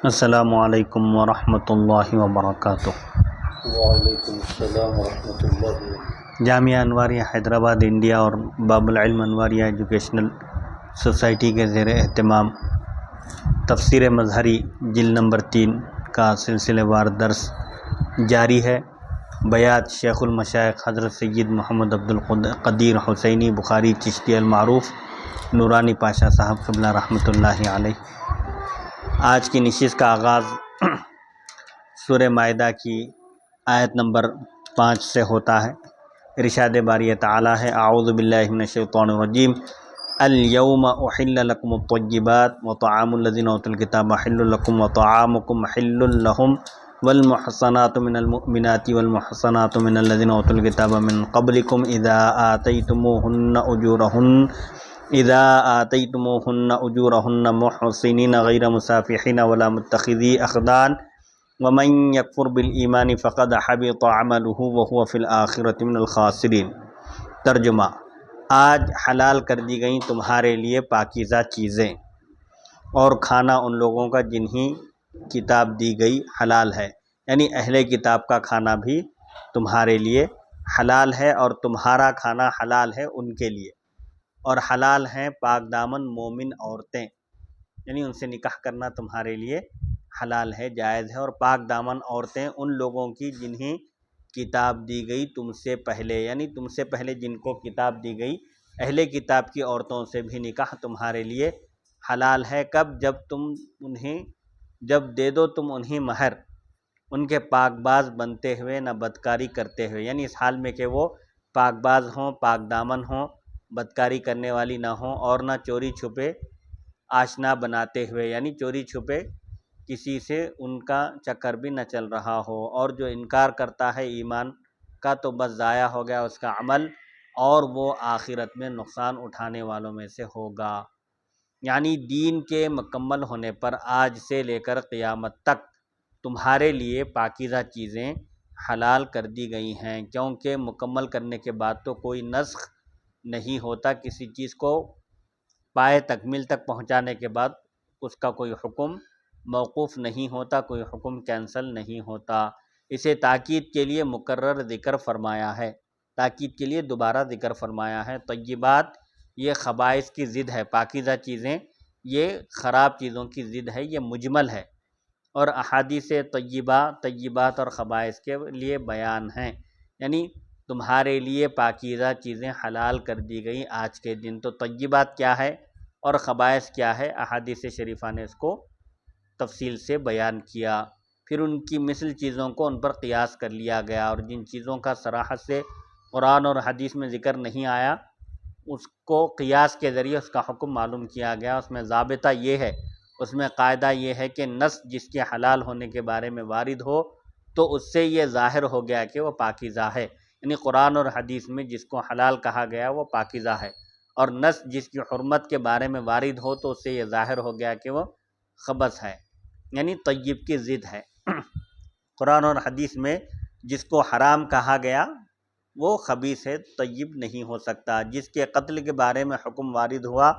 السلام علیکم ورحمۃ اللہ وبرکاتہ۔ وعلیکم السلام ورحمۃ اللہ وبرکاتہ۔ جامعہ انواریہ حیدرآباد انڈیا اور باب العلم انواریہ ایجوکیشنل سوسائٹی کے زیر اہتمام تفسیر مظہری جلد نمبر 3 کا سلسلہ وار درس جاری ہے۔ بیات شیخ المشائخ حضرت سید محمد عبد القدیر حسینی بخاری چشتی المعروف نورانی پاشا صاحب قبلہ رحمۃ اللہ علیہ۔ آج کی نشست کا آغاز سورہ مائدہ کی آیت نمبر 5 سے ہوتا ہے۔ ارشاد باری تعالی ہے، اعوذ باللہ من الشیطان الرجیم، الیوم احل لکم الطیبات وطعام الذین اوتوا الکتاب حل لکم وطعامکم حل لہم والمحصنات من المؤمنات والمحصنات من الذین اوتوا الکتاب من قبلکم اذا آتیتموہن اجورہن محصنین غیر مسافحین ولا متخذی اخدان ومن یکفر بالایمان فقد حبط عملہ وہو فی الآخرۃ من الخاسرین۔ ترجمہ: آج حلال کر دی گئیں تمہارے لیے پاکیزہ چیزیں اور کھانا ان لوگوں کا جنہیں کتاب دی گئی حلال ہے، یعنی اہل کتاب کا کھانا بھی تمہارے لیے حلال ہے اور تمہارا کھانا حلال ہے ان کے لیے، اور حلال ہیں پاک دامن مومن عورتیں، یعنی ان سے نکاح کرنا تمہارے لیے حلال ہے، جائز ہے، اور پاک دامن عورتیں ان لوگوں کی جنہیں کتاب دی گئی تم سے پہلے، یعنی تم سے پہلے جن کو کتاب دی گئی اہل کتاب کی عورتوں سے بھی نکاح تمہارے لیے حلال ہے۔ کب؟ جب دے دو تم انہیں مہر، ان کے پاک باز بنتے ہوئے، نہ بدکاری کرتے ہوئے، یعنی اس حال میں کہ وہ پاک باز ہوں، پاک دامن ہوں، بدکاری کرنے والی نہ ہوں، اور نہ چوری چھپے آشنا بناتے ہوئے، یعنی چوری چھپے کسی سے ان کا چکر بھی نہ چل رہا ہو، اور جو انکار کرتا ہے ایمان کا تو بس ضائع ہو گیا اس کا عمل، اور وہ آخرت میں نقصان اٹھانے والوں میں سے ہوگا۔ یعنی دین کے مکمل ہونے پر آج سے لے کر قیامت تک تمہارے لیے پاکیزہ چیزیں حلال کر دی گئی ہیں، کیونکہ مکمل کرنے کے بعد تو کوئی نسخ نہیں ہوتا، کسی چیز کو پائے تکمیل تک پہنچانے کے بعد اس کا کوئی حکم موقوف نہیں ہوتا، کوئی حکم کینسل نہیں ہوتا۔ اسے تاکید کے لیے مکرر ذکر فرمایا ہے، تاکید کے لیے دوبارہ ذکر فرمایا ہے۔ طیبات یہ خبائث کی ضد ہے، پاکیزہ چیزیں یہ خراب چیزوں کی ضد ہے، یہ مجمل ہے، اور احادیث طیبہ طیبات اور خبائث کے لیے بیان ہیں، یعنی تمہارے لیے پاکیزہ چیزیں حلال کر دی گئی آج کے دن۔ تو طیبات کیا ہے اور خبائث کیا ہے، احادیث شریفہ نے اس کو تفصیل سے بیان کیا۔ پھر ان کی مثل چیزوں کو ان پر قیاس کر لیا گیا، اور جن چیزوں کا صراحت سے قرآن اور حدیث میں ذکر نہیں آیا اس کو قیاس کے ذریعے اس کا حکم معلوم کیا گیا۔ اس میں ضابطہ یہ ہے، اس میں قاعدہ یہ ہے کہ نص جس کے حلال ہونے کے بارے میں وارد ہو تو اس سے یہ ظاہر ہو گیا کہ وہ پاکیزہ ہے، یعنی قرآن اور حدیث میں جس کو حلال کہا گیا وہ پاکیزہ ہے، اور نص جس کی حرمت کے بارے میں وارد ہو تو اس سے یہ ظاہر ہو گیا کہ وہ خبث ہے، یعنی طیب کی ضد ہے۔ قرآن اور حدیث میں جس کو حرام کہا گیا وہ خبیث ہے، طیب نہیں ہو سکتا۔ جس کے قتل کے بارے میں حکم وارد ہوا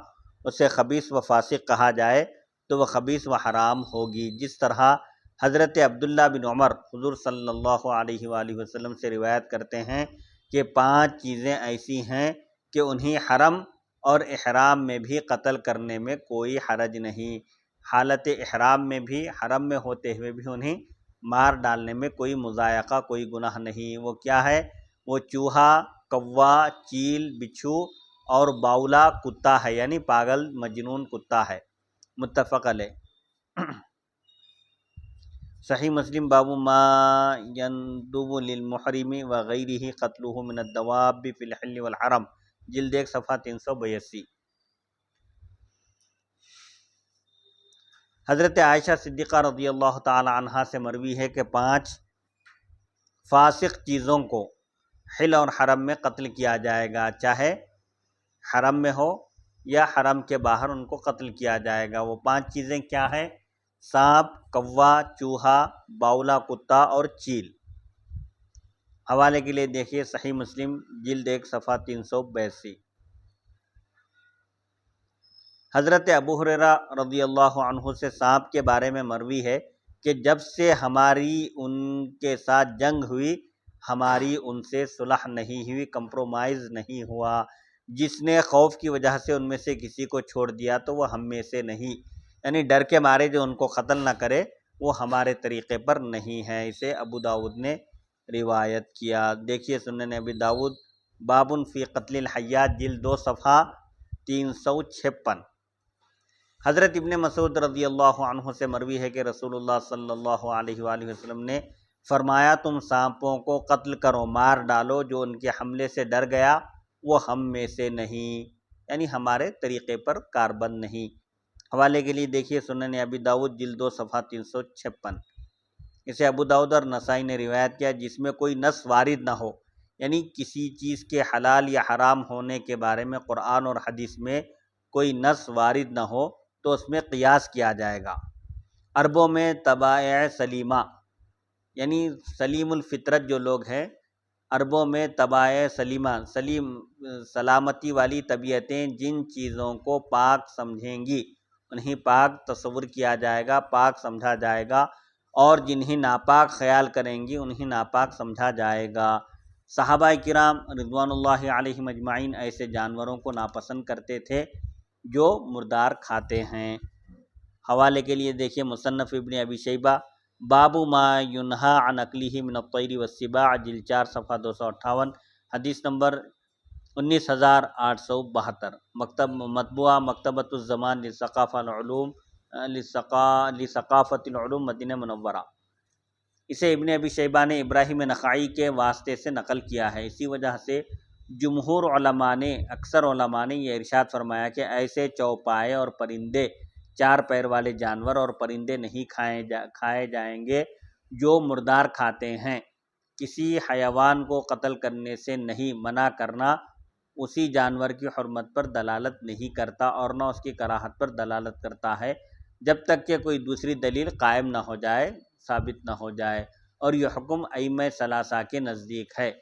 اسے خبیث و فاسق کہا جائے تو وہ خبیث و حرام ہوگی۔ جس طرح حضرت عبداللہ بن عمر حضور صلی اللہ علیہ وآلہ وسلم سے روایت کرتے ہیں کہ 5 چیزیں ایسی ہیں کہ انہیں حرم اور احرام میں بھی قتل کرنے میں کوئی حرج نہیں، حالت احرام میں بھی، حرم میں ہوتے ہوئے بھی انہیں مار ڈالنے میں کوئی مضائقہ، کوئی گناہ نہیں۔ وہ کیا ہے؟ وہ چوہا، کوا، چیل، بچھو اور باولا کتا ہے، یعنی پاگل مجنون کتا ہے۔ متفق علیہ۔ صحیح مسلم باب ما یندب للمحرم وغیرہ قتلہ من الدواب فی الحل والحرم جلد 1 صفحہ 382۔ حضرت عائشہ صدیقہ رضی اللہ تعالی عنہا سے مروی ہے کہ 5 فاسق چیزوں کو حل اور حرم میں قتل کیا جائے گا، چاہے حرم میں ہو یا حرم کے باہر ان کو قتل کیا جائے گا۔ وہ 5 چیزیں کیا ہیں؟ سانپ، کوا، چوہا، باولا کتا اور چیل۔ حوالے کے لیے دیکھیے صحیح مسلم جلد 1 صفحہ 382۔ حضرت ابو ہریرہ رضی اللہ عنہ سے سانپ کے بارے میں مروی ہے کہ جب سے ہماری ان کے ساتھ جنگ ہوئی ہماری ان سے صلح نہیں ہوئی، کمپرومائز نہیں ہوا۔ جس نے خوف کی وجہ سے ان میں سے کسی کو چھوڑ دیا تو وہ ہم میں سے نہیں، یعنی ڈر کے مارے جو ان کو قتل نہ کرے وہ ہمارے طریقے پر نہیں ہے۔ اسے ابو داؤد نے روایت کیا۔ دیکھیے سنن ابی داؤد باب فی قتل الحیات جلد 2 صفحہ 356۔ حضرت ابن مسعود رضی اللہ عنہ سے مروی ہے کہ رسول اللہ صلی اللہ علیہ وآلہ وسلم نے فرمایا تم سانپوں کو قتل کرو، مار ڈالو، جو ان کے حملے سے ڈر گیا وہ ہم میں سے نہیں، یعنی ہمارے طریقے پر کاربند نہیں۔ حوالے کے لیے دیکھیے سنن ابی داؤد جلد 2 صفحہ 356۔ اسے ابو داؤد اور نسائی نے روایت کیا جس میں کوئی نص وارد نہ ہو، یعنی کسی چیز کے حلال یا حرام ہونے کے بارے میں قرآن اور حدیث میں کوئی نص وارد نہ ہو تو اس میں قیاس کیا جائے گا۔ عربوں میں طبائع سلیمہ یعنی سلیم الفطرت جو لوگ ہیں، عربوں میں طبائع سلیمہ سلامتی والی طبیعتیں جن چیزوں کو پاک سمجھیں گی انہیں پاک تصور کیا جائے گا، پاک سمجھا جائے گا، اور جنہیں ناپاک خیال کریں گی انہیں ناپاک سمجھا جائے گا۔ صحابہ کرام رضوان اللہ علیہم اجمعین ایسے جانوروں کو ناپسند کرتے تھے جو مردار کھاتے ہیں۔ حوالے کے لیے دیکھیے مصنف ابن ابی شیبہ باب ما ینہی عن اکلہ من الطیر والسباع جلد 4 صفحہ 258، حدیث نمبر 19872، مطبوعہ مکتبۃ الزمان لثقافۃ العلوم مدینہ منورہ۔ اسے ابن ابی شیبہ نے ابراہیم نخعی کے واسطے سے نقل کیا ہے۔ اسی وجہ سے اکثر علماء نے یہ ارشاد فرمایا کہ ایسے چوپائے اور پرندے، 4 پیر والے جانور اور پرندے نہیں کھائے جائیں گے جو مردار کھاتے ہیں۔ کسی حیوان کو قتل کرنے سے نہیں منع کرنا اسی جانور کی حرمت پر دلالت نہیں کرتا اور نہ اس کی کراہت پر دلالت کرتا ہے جب تک کہ کوئی دوسری دلیل قائم نہ ہو جائے، ثابت نہ ہو جائے، اور یہ حکم ائمہ ثلاثہ کے نزدیک ہے۔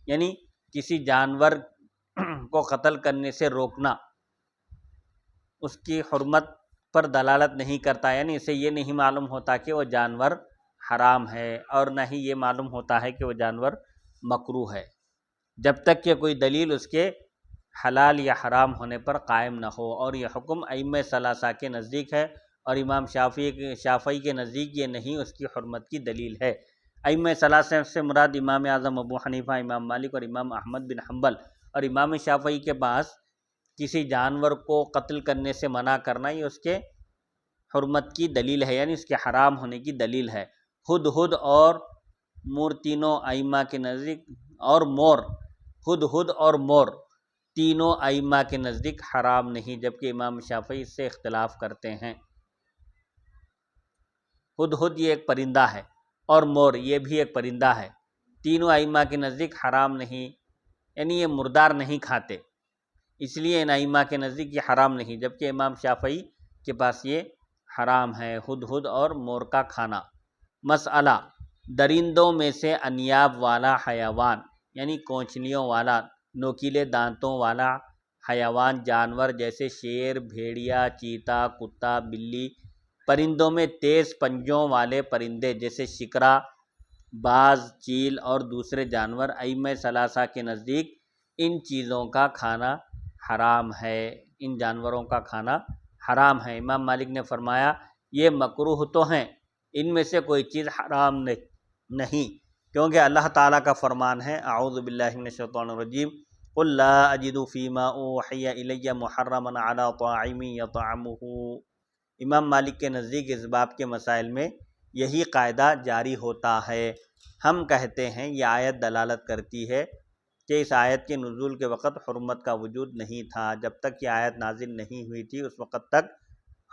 یعنی کسی جانور کو قتل کرنے سے روکنا اس کی حرمت پر دلالت نہیں کرتا، یعنی اسے یہ نہیں معلوم ہوتا کہ وہ جانور حرام ہے اور نہ ہی یہ معلوم ہوتا ہے کہ وہ جانور مکروہ ہے، جب تک کہ کوئی دلیل اس کے حلال یا حرام ہونے پر قائم نہ ہو۔ اور یہ حکم ائمہ ثلاثہ کے نزدیک ہے اور امام شافعی کے نزدیک یہ نہیں اس کی حرمت کی دلیل ہے۔ ائمہ ثلاثہ سے مراد امام اعظم ابو حنیفہ، امام مالک اور امام احمد بن حنبل، اور امام شافعی کے پاس کسی جانور کو قتل کرنے سے منع کرنا یہ اس کے حرمت کی دلیل ہے، یعنی اس کے حرام ہونے کی دلیل ہے۔ ہدہد اور مور تینوں ائمہ کے نزدیک ہدہد اور مور تینوں ائمہ کے نزدیک حرام نہیں، جبکہ امام شافعی اس سے اختلاف کرتے ہیں۔ ہدہد یہ ایک پرندہ ہے اور مور یہ بھی ایک پرندہ ہے، تینوں ائمہ کے نزدیک حرام نہیں، یعنی یہ مردار نہیں کھاتے، اس لیے ان ائمہ کے نزدیک یہ حرام نہیں، جبکہ امام شافعی کے پاس یہ حرام ہے ہدہد اور مور کا کھانا۔ مسئلہ، درندوں میں سے انیاب والا حیوان یعنی کونچلیوں والا، نوکیلے دانتوں والا حیوان جانور جیسے شیر، بھیڑیا، چیتا، کتا، بلی، پرندوں میں تیز پنجوں والے پرندے جیسے شکرا، باز، چیل اور دوسرے جانور، ائمہ ثلاثہ کے نزدیک ان چیزوں کا کھانا حرام ہے، ان جانوروں کا کھانا حرام ہے۔ امام مالک نے فرمایا یہ مکروہ تو ہیں، ان میں سے کوئی چیز حرام نہیں، کیونکہ اللہ تعالیٰ کا فرمان ہے اعوذ باللہ من الشیطان الرجیم قل لا اجد فیما اوحی الی محرما علی طاعم یطعمہ۔ امام مالک کے نزدیک اس باب کے مسائل میں یہی قاعدہ جاری ہوتا ہے۔ ہم کہتے ہیں یہ آیت دلالت کرتی ہے کہ اس آیت کے نزول کے وقت حرمت کا وجود نہیں تھا، جب تک یہ آیت نازل نہیں ہوئی تھی اس وقت تک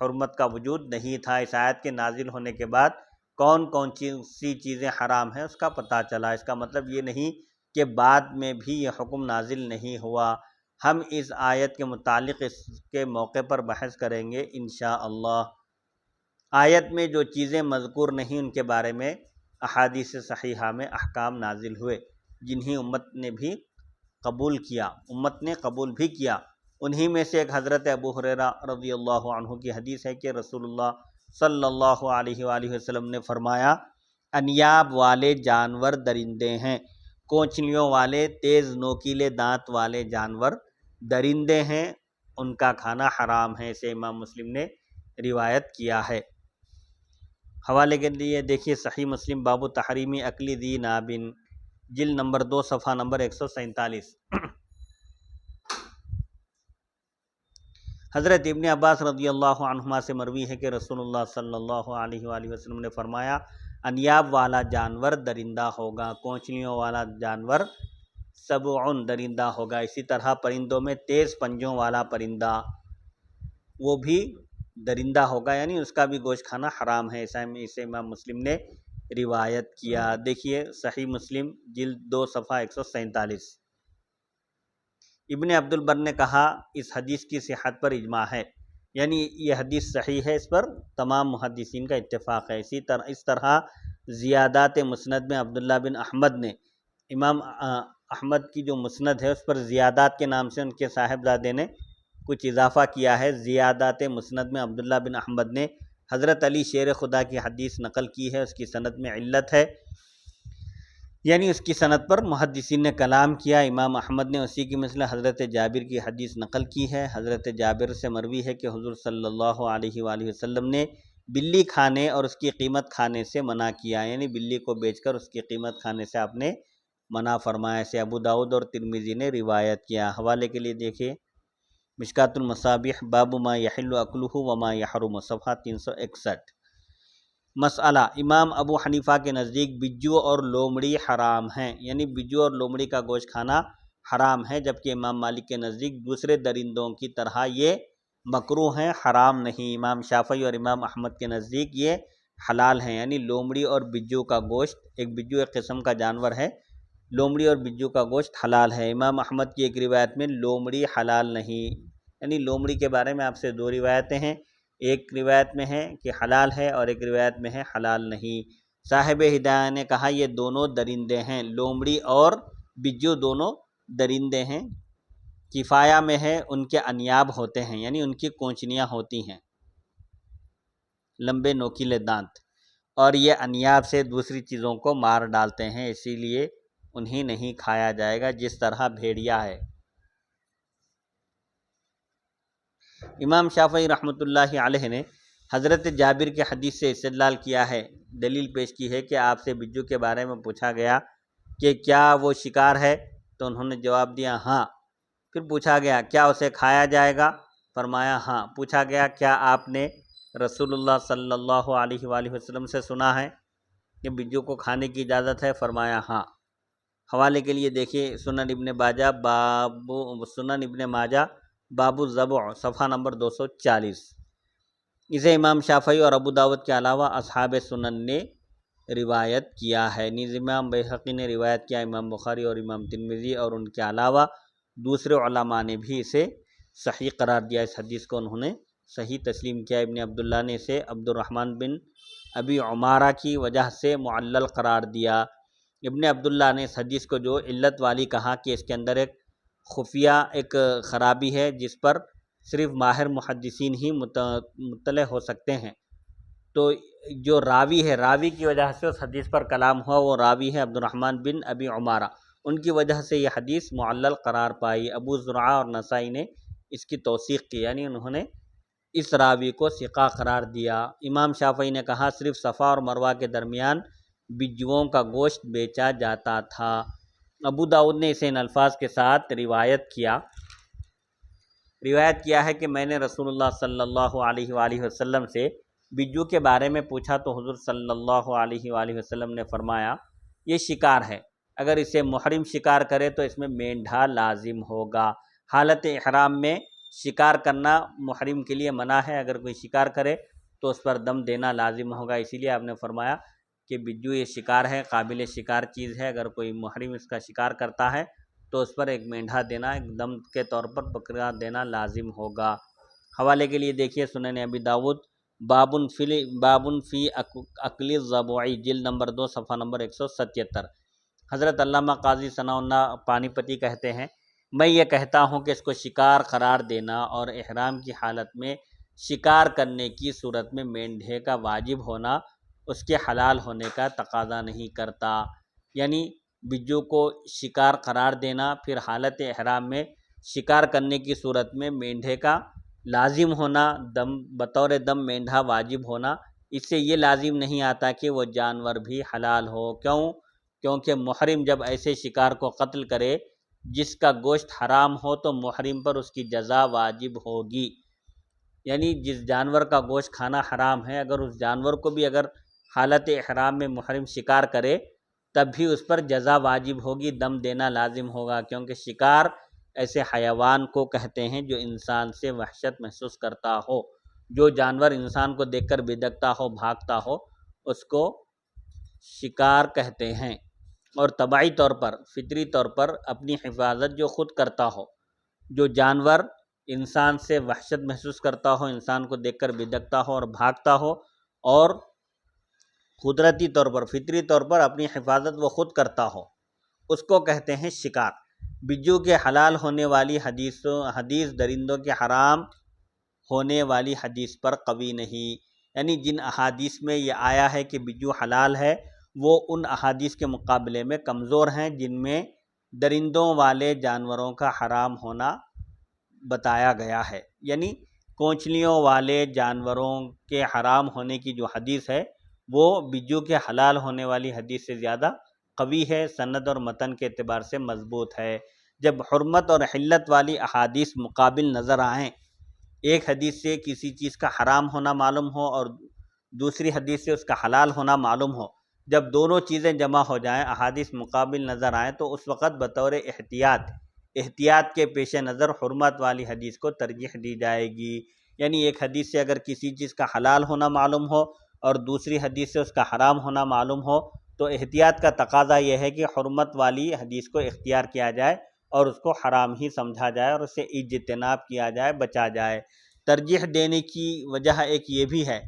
حرمت کا وجود نہیں تھا۔ اس آیت کے نازل ہونے کے بعد کون کون سی چیزیں حرام ہیں اس کا پتہ چلا۔ اس کا مطلب یہ نہیں کہ بعد میں بھی یہ حکم نازل نہیں ہوا۔ ہم اس آیت کے متعلق اس کے موقع پر بحث کریں گے انشاءاللہ۔ آیت میں جو چیزیں مذکور نہیں ان کے بارے میں احادیث صحیحہ میں احکام نازل ہوئے، جنہیں امت نے قبول بھی کیا، انہی میں سے ایک حضرت ابو ہریرہ رضی اللہ عنہ کی حدیث ہے کہ رسول اللہ صلی اللہ علیہ وآلہ وسلم نے فرمایا انیاب والے جانور درندے ہیں، کونچلیوں والے تیز نوکیلے دانت والے جانور درندے ہیں، ان کا کھانا حرام ہے۔ اسے امام مسلم نے روایت کیا ہے۔ حوالے کے لیے دیکھیے صحیح مسلم باب تحریمی اکل ذی ناب، جلد نمبر 2 صفحہ نمبر 147۔ حضرت ابن عباس رضی اللہ عنہما سے مروی ہے کہ رسول اللہ صلی اللہ علیہ وآلہ وسلم نے فرمایا انیاب والا جانور درندہ ہوگا، کونچلیوں والا جانور سبعن درندہ ہوگا، اسی طرح پرندوں میں تیز پنجوں والا پرندہ وہ بھی درندہ ہوگا، یعنی اس کا بھی گوشت کھانا حرام ہے۔ اسے امام مسلم نے روایت کیا۔ دیکھیے صحیح مسلم جلد 2 صفحہ 147۔ ابن عبد البر نے کہا اس حدیث کی صحت پر اجماع ہے، یعنی یہ حدیث صحیح ہے، اس پر تمام محدثین کا اتفاق ہے۔ اس طرح زیادات مسند میں عبداللہ بن احمد نے امام احمد کی جو مسند ہے اس پر زیادات کے نام سے ان کے صاحبزادے نے کچھ اضافہ کیا ہے۔ زیادات مسند میں عبداللہ بن احمد نے حضرت علی شیر خدا کی حدیث نقل کی ہے، اس کی سند میں علت ہے، یعنی اس کی سند پر محدثین نے کلام کیا۔ امام احمد نے اسی کی مثل حضرت جابر کی حدیث نقل کی ہے۔ حضرت جابر سے مروی ہے کہ حضور صلی اللہ علیہ وآلہ وسلم نے بلی کھانے اور اس کی قیمت کھانے سے منع کیا، یعنی بلی کو بیچ کر اس کی قیمت کھانے سے آپ نے منع فرمایا۔ اسے ابو داؤد اور ترمذی نے روایت کیا۔ حوالے کے لیے دیکھیں مشکات المصابیح باب ما یحل اکلہ وما یحرم صفحہ 361۔ مسئلہ امام ابو حنیفہ کے نزدیک بجو اور لومڑی حرام ہیں، یعنی بجو اور لومڑی کا گوشت کھانا حرام ہے، جبکہ امام مالک کے نزدیک دوسرے درندوں کی طرح یہ مکروہ ہیں، حرام نہیں۔ امام شافعی اور امام احمد کے نزدیک یہ حلال ہیں، یعنی لومڑی اور بجو کا گوشت، بجو ایک قسم کا جانور ہے، لومڑی اور بجو کا گوشت حلال ہے۔ امام احمد کی ایک روایت میں لومڑی حلال نہیں، یعنی لومڑی کے بارے میں آپ سے 2 روایتیں ہیں، ایک روایت میں ہے کہ حلال ہے اور ایک روایت میں ہے حلال نہیں۔ صاحب ہدایہ نے کہا یہ دونوں درندے ہیں، لومڑی اور بجو دونوں درندے ہیں، کفایہ میں ہے ان کے انیاب ہوتے ہیں، یعنی ان کی کونچنیاں ہوتی ہیں، لمبے نوکیلے دانت، اور یہ انیاب سے دوسری چیزوں کو مار ڈالتے ہیں، اسی لیے انہیں نہیں کھایا جائے گا، جس طرح بھیڑیا ہے۔ امام شافعی رحمۃ اللہ علیہ نے حضرت جابر کے حدیث سے استدلال کیا ہے، دلیل پیش کی ہے کہ آپ سے بجو کے بارے میں پوچھا گیا کہ کیا وہ شکار ہے، تو انہوں نے جواب دیا ہاں۔ پھر پوچھا گیا کیا اسے کھایا جائے گا، فرمایا ہاں۔ پوچھا گیا کیا آپ نے رسول اللہ صلی اللہ علیہ وآلہ وسلم سے سنا ہے کہ بجو کو کھانے کی اجازت ہے، فرمایا ہاں۔ حوالے کے لیے دیکھیے سنن ابن ماجہ باب الذبح صفحہ نمبر 240۔ اسے امام شافعی اور ابو داؤد کے علاوہ اصحاب سنن نے روایت کیا ہے، نیز امام بیہقی نے روایت کیا، امام بخاری اور امام ترمذی اور ان کے علاوہ دوسرے علماء نے بھی اسے صحیح قرار دیا، اس حدیث کو انہوں نے صحیح تسلیم کیا۔ ابن عبداللہ نے اسے عبد الرحمن بن ابی عمارہ کی وجہ سے معلل قرار دیا۔ ابن عبداللہ نے اس حدیث کو جو علت والی کہا کہ اس کے اندر ایک خفیہ ایک خرابی ہے جس پر صرف ماہر محدثین ہی مطلع ہو سکتے ہیں، تو جو راوی ہے، راوی کی وجہ سے اس حدیث پر کلام ہوا، وہ راوی ہے عبد الرحمن بن ابی عمارہ، ان کی وجہ سے یہ حدیث معلل قرار پائی۔ ابو زرعہ اور نسائی نے اس کی توثیق کی، یعنی انہوں نے اس راوی کو ثقہ قرار دیا۔ امام شافعی نے کہا صرف صفا اور مروہ کے درمیان بجوؤں کا گوشت بیچا جاتا تھا۔ ابو داؤد نے اسے ان الفاظ کے ساتھ روایت کیا ہے کہ میں نے رسول اللہ صلی اللہ علیہ وآلہ وسلم سے بجو کے بارے میں پوچھا تو حضور صلی اللہ علیہ وآلہ وسلم نے فرمایا یہ شکار ہے، اگر اسے محرم شکار کرے تو اس میں مینڈھا لازم ہوگا۔ حالت احرام میں شکار کرنا محرم کے لیے منع ہے، اگر کوئی شکار کرے تو اس پر دم دینا لازم ہوگا، اسی لیے آپ نے فرمایا کہ بجو یہ شکار ہے، قابل شکار چیز ہے، اگر کوئی محرم اس کا شکار کرتا ہے تو اس پر ایک مینڈھا دینا، ایک دم کے طور پر بکرا دینا لازم ہوگا۔ حوالے کے لیے دیکھیے سنن ابی داؤد بابن فی اکل الضبع جلد نمبر 2 صفحہ نمبر 177۔ حضرت علامہ قاضی ثناء اللہ پانی پتی کہتے ہیں میں یہ کہتا ہوں کہ اس کو شکار قرار دینا اور احرام کی حالت میں شکار کرنے کی صورت میں مینڈھے کا واجب ہونا اس کے حلال ہونے کا تقاضا نہیں کرتا۔ یعنی بجو کو شکار قرار دینا، پھر حالت احرام میں شکار کرنے کی صورت میں مینڈھے کا لازم ہونا، بطور دم مینڈھا واجب ہونا، اس سے یہ لازم نہیں آتا کہ وہ جانور بھی حلال ہو۔ کیونکہ محرم جب ایسے شکار کو قتل کرے جس کا گوشت حرام ہو تو محرم پر اس کی جزا واجب ہوگی۔ یعنی جس جانور کا گوشت کھانا حرام ہے، اگر اس جانور کو بھی اگر حالت احرام میں محرم شکار کرے تب بھی اس پر جزا واجب ہوگی، دم دینا لازم ہوگا، کیونکہ شکار ایسے حیوان کو کہتے ہیں جو انسان سے وحشت محسوس کرتا ہو۔ جو جانور انسان کو دیکھ کر بدکتا ہو، بھاگتا ہو، اس کو شکار کہتے ہیں۔ اور طبعی طور پر، فطری طور پر اپنی حفاظت جو خود کرتا ہو، جو جانور انسان سے وحشت محسوس کرتا ہو، انسان کو دیکھ کر بدکتا ہو اور بھاگتا ہو، اور قدرتی طور پر، فطری طور پر اپنی حفاظت وہ خود کرتا ہو، اس کو کہتے ہیں شکار۔ بجو کے حلال ہونے والی حدیث درندوں کے حرام ہونے والی حدیث پر قوی نہیں۔ یعنی جن احادیث میں یہ آیا ہے کہ بجو حلال ہے، وہ ان احادیث کے مقابلے میں کمزور ہیں جن میں درندوں والے جانوروں کا حرام ہونا بتایا گیا ہے۔ یعنی کونچلیوں والے جانوروں کے حرام ہونے کی جو حدیث ہے وہ بجو کے حلال ہونے والی حدیث سے زیادہ قوی ہے، سند اور متن کے اعتبار سے مضبوط ہے۔ جب حرمت اور حلت والی احادیث مقابل نظر آئیں، ایک حدیث سے کسی چیز کا حرام ہونا معلوم ہو اور دوسری حدیث سے اس کا حلال ہونا معلوم ہو، جب دونوں چیزیں جمع ہو جائیں، احادیث مقابل نظر آئیں، تو اس وقت بطور احتیاط کے پیش نظر حرمت والی حدیث کو ترجیح دی جائے گی۔ یعنی ایک حدیث سے اگر کسی چیز کا حلال ہونا معلوم ہو اور دوسری حدیث سے اس کا حرام ہونا معلوم ہو، تو احتیاط کا تقاضا یہ ہے کہ حرمت والی حدیث کو اختیار کیا جائے اور اس کو حرام ہی سمجھا جائے اور اس سے اجتناب کیا جائے، بچا جائے۔ ترجیح دینے کی وجہ ایک یہ بھی ہے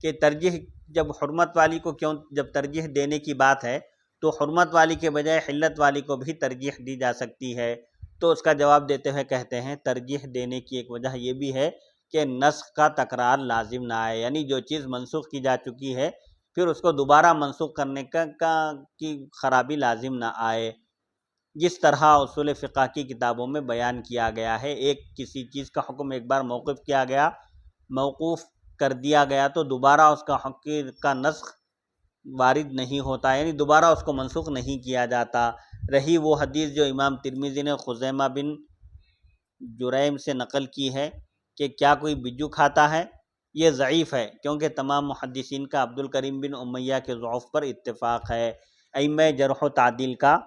کہ ترجیح جب حرمت والی کو جب ترجیح دینے کی بات ہے تو حرمت والی کے بجائے حلت والی کو بھی ترجیح دی جا سکتی ہے۔ تو اس کا جواب دیتے ہوئے کہتے ہیں ترجیح دینے کی ایک وجہ یہ بھی ہے کہ نسخ کا تکرار لازم نہ آئے، یعنی جو چیز منسوخ کی جا چکی ہے پھر اس کو دوبارہ منسوخ کرنے کی خرابی لازم نہ آئے۔ جس طرح اصول فقہ کی کتابوں میں بیان کیا گیا ہے، کسی چیز کا حکم ایک بار موقوف کر دیا گیا تو دوبارہ اس کا نسخ وارد نہیں ہوتا، یعنی دوبارہ اس کو منسوخ نہیں کیا جاتا۔ رہی وہ حدیث جو امام ترمذی نے خزیمہ بن جریم سے نقل کی ہے کہ کیا کوئی بجو کھاتا ہے، یہ ضعیف ہے، کیونکہ تمام محدثین کا عبد الکریم بن امیہ کے ضعف پر اتفاق ہے۔ ائمہ جرح و تعدیل کا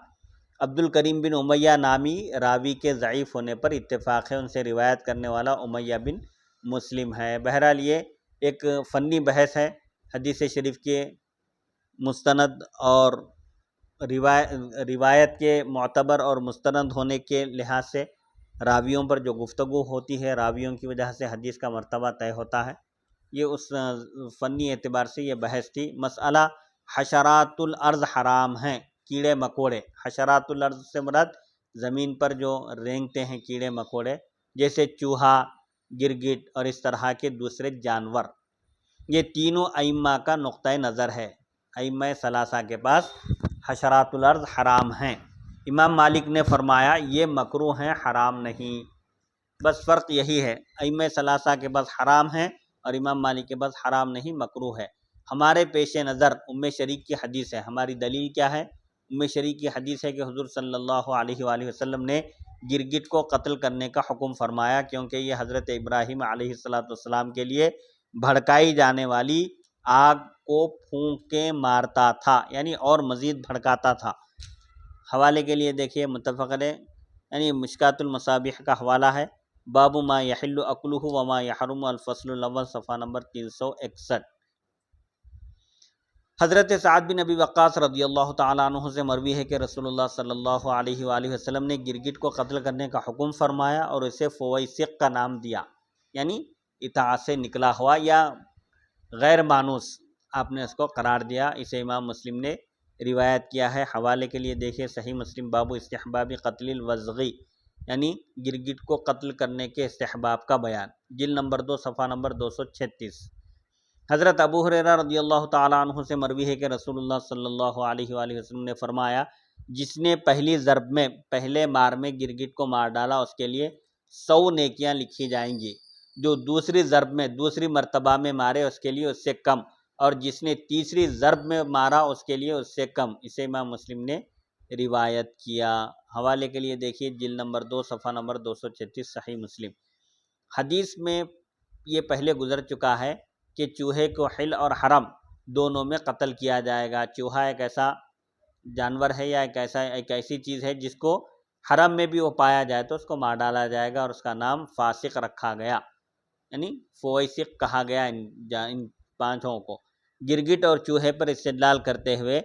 عبد الکریم بن امیہ نامی راوی کے ضعیف ہونے پر اتفاق ہے، ان سے روایت کرنے والا امیہ بن مسلم ہے۔ بہرحال یہ ایک فنی بحث ہے، حدیث شریف کے مستند اور روایت کے معتبر اور مستند ہونے کے لحاظ سے راویوں پر جو گفتگو ہوتی ہے، راویوں کی وجہ سے حدیث کا مرتبہ طے ہوتا ہے، یہ اس فنی اعتبار سے یہ بحث تھی۔ مسئلہ حشرات الارض حرام ہیں، کیڑے مکوڑے۔ حشرات الارض سے مراد زمین پر جو رینگتے ہیں کیڑے مکوڑے، جیسے چوہا، گرگٹ اور اس طرح کے دوسرے جانور، یہ تینوں ائمہ کا نقطہ نظر ہے۔ ائمہ ثلاثہ کے پاس حشرات الارض حرام ہیں۔ امام مالک نے فرمایا یہ مکروہ ہیں، حرام نہیں۔ بس فرق یہی ہے، ائمہ ثلاثہ کے پاس حرام ہیں اور امام مالک کے پاس حرام نہیں، مکروہ ہے۔ ہمارے پیش نظر ام شریک کی حدیث ہے۔ ہماری دلیل کیا ہے؟ ام شریک کی حدیث ہے کہ حضور صلی اللہ علیہ وآلہ وسلم نے گرگٹ کو قتل کرنے کا حکم فرمایا، کیونکہ یہ حضرت ابراہیم علیہ السلام کے لیے بھڑکائی جانے والی آگ کو پھونک کے مارتا تھا، یعنی اور مزید بھڑکاتا تھا۔ حوالے کے لیے دیکھیے متفق علیہ، یعنی مشکات المصابیح کا حوالہ ہے، باب ما یحل اکلہ وما یحرم، الفصل الاول، صفحہ نمبر 361۔ حضرت سعد بن ابی وقاص رضی اللہ تعالیٰ عنہ سے مروی ہے کہ رسول اللہ صلی اللہ علیہ وآلہ وسلم نے گرگٹ کو قتل کرنے کا حکم فرمایا اور اسے فویسق کا نام دیا، یعنی اطاعت سے نکلا ہوا یا غیر مانوس آپ نے اس کو قرار دیا۔ اسے امام مسلم نے روایت کیا ہے۔ حوالے کے لیے دیکھیں صحیح مسلم، باب استحباب قتل الوزغی، یعنی گرگٹ کو قتل کرنے کے استحباب کا بیان، جلد نمبر 2 صفحہ نمبر 236۔ حضرت ابو ہریرہ رضی اللہ تعالیٰ عنہ سے مروی ہے کہ رسول اللہ صلی اللہ علیہ وآلہ وسلم نے فرمایا، جس نے پہلی ضرب میں پہلے مار میں گرگٹ کو مار ڈالا اس کے لیے 100 نیکیاں لکھی جائیں گی، جو دوسری ضرب میں دوسری مرتبہ میں مارے اس کے لیے اس سے کم، اور جس نے تیسری ضرب میں مارا اس کے لیے اس سے کم۔ اسے امام مسلم نے روایت کیا۔ حوالے کے لیے دیکھیے جلد نمبر 2 صفحہ نمبر 236 صحیح مسلم۔ حدیث میں یہ پہلے گزر چکا ہے کہ چوہے کو حل اور حرم دونوں میں قتل کیا جائے گا۔ چوہا ایک ایسا جانور ہے یا ایک ایسی چیز ہے جس کو حرم میں بھی وہ پایا جائے تو اس کو مار ڈالا جائے گا، اور اس کا نام فاسق رکھا گیا، یعنی فویسق کہا گیا ان پانچوں کو۔ گرگٹ اور چوہے پر استدلال کرتے ہوئے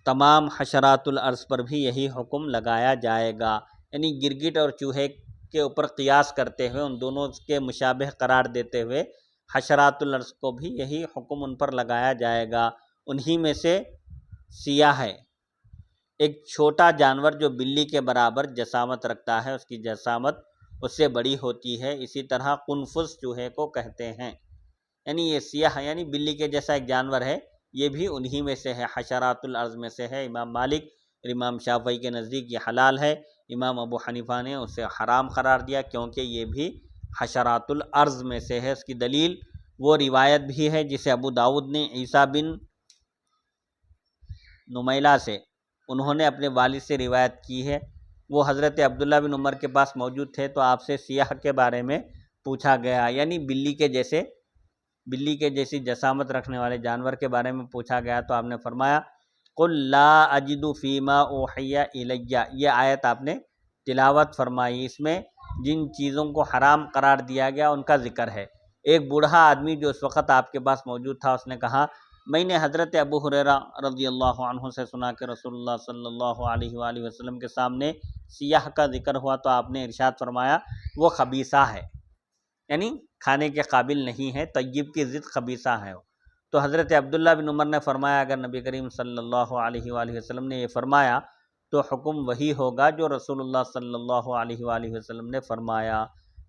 تمام حشرات الارض پر بھی یہی حکم لگایا جائے گا، یعنی گرگٹ اور چوہے کے اوپر قیاس کرتے ہوئے ان دونوں کے مشابہ قرار دیتے ہوئے حشرات الارض کو بھی یہی حکم ان پر لگایا جائے گا۔ انہی میں سے سیاہ ہے، ایک چھوٹا جانور جو بلی کے برابر جسامت رکھتا ہے، اس کی جسامت اس سے بڑی ہوتی ہے، اسی طرح قنفذ چوہے کو کہتے ہیں، یعنی یہ سیاہ یعنی بلی کے جیسا ایک جانور ہے، یہ بھی انہی میں سے ہے، حشرات الارض میں سے ہے۔ امام مالک اور امام شافعی کے نزدیک یہ حلال ہے، امام ابو حنیفہ نے اسے حرام قرار دیا کیونکہ یہ بھی حشرات الارض میں سے ہے۔ اس کی دلیل وہ روایت بھی ہے جسے ابو داؤد نے عیسیٰ بن نمیلہ سے انہوں نے اپنے والد سے روایت کی ہے۔ وہ حضرت عبداللہ بن عمر کے پاس موجود تھے تو آپ سے سیاہ کے بارے میں پوچھا گیا، یعنی بلی کے جیسی جسامت رکھنے والے جانور کے بارے میں پوچھا گیا تو آپ نے فرمایا قل لا اجد فیما اوحی الیہ، یہ آیت آپ نے تلاوت فرمائی، اس میں جن چیزوں کو حرام قرار دیا گیا ان کا ذکر ہے۔ ایک بوڑھا آدمی جو اس وقت آپ کے پاس موجود تھا اس نے کہا، میں نے حضرت ابو ہریرہ رضی اللہ عنہ سے سنا کہ رسول اللہ صلی اللہ علیہ وآلہ وسلم کے سامنے سیاہ کا ذکر ہوا تو آپ نے ارشاد فرمایا وہ خبیثہ ہے، یعنی کھانے کے قابل نہیں ہے، طیب کی ضد خبیثہ ہے۔ تو حضرت عبداللہ بن عمر نے فرمایا اگر نبی کریم صلی اللہ علیہ وآلہ وسلم نے یہ فرمایا تو حکم وہی ہوگا جو رسول اللہ صلی اللہ علیہ وآلہ وسلم نے فرمایا۔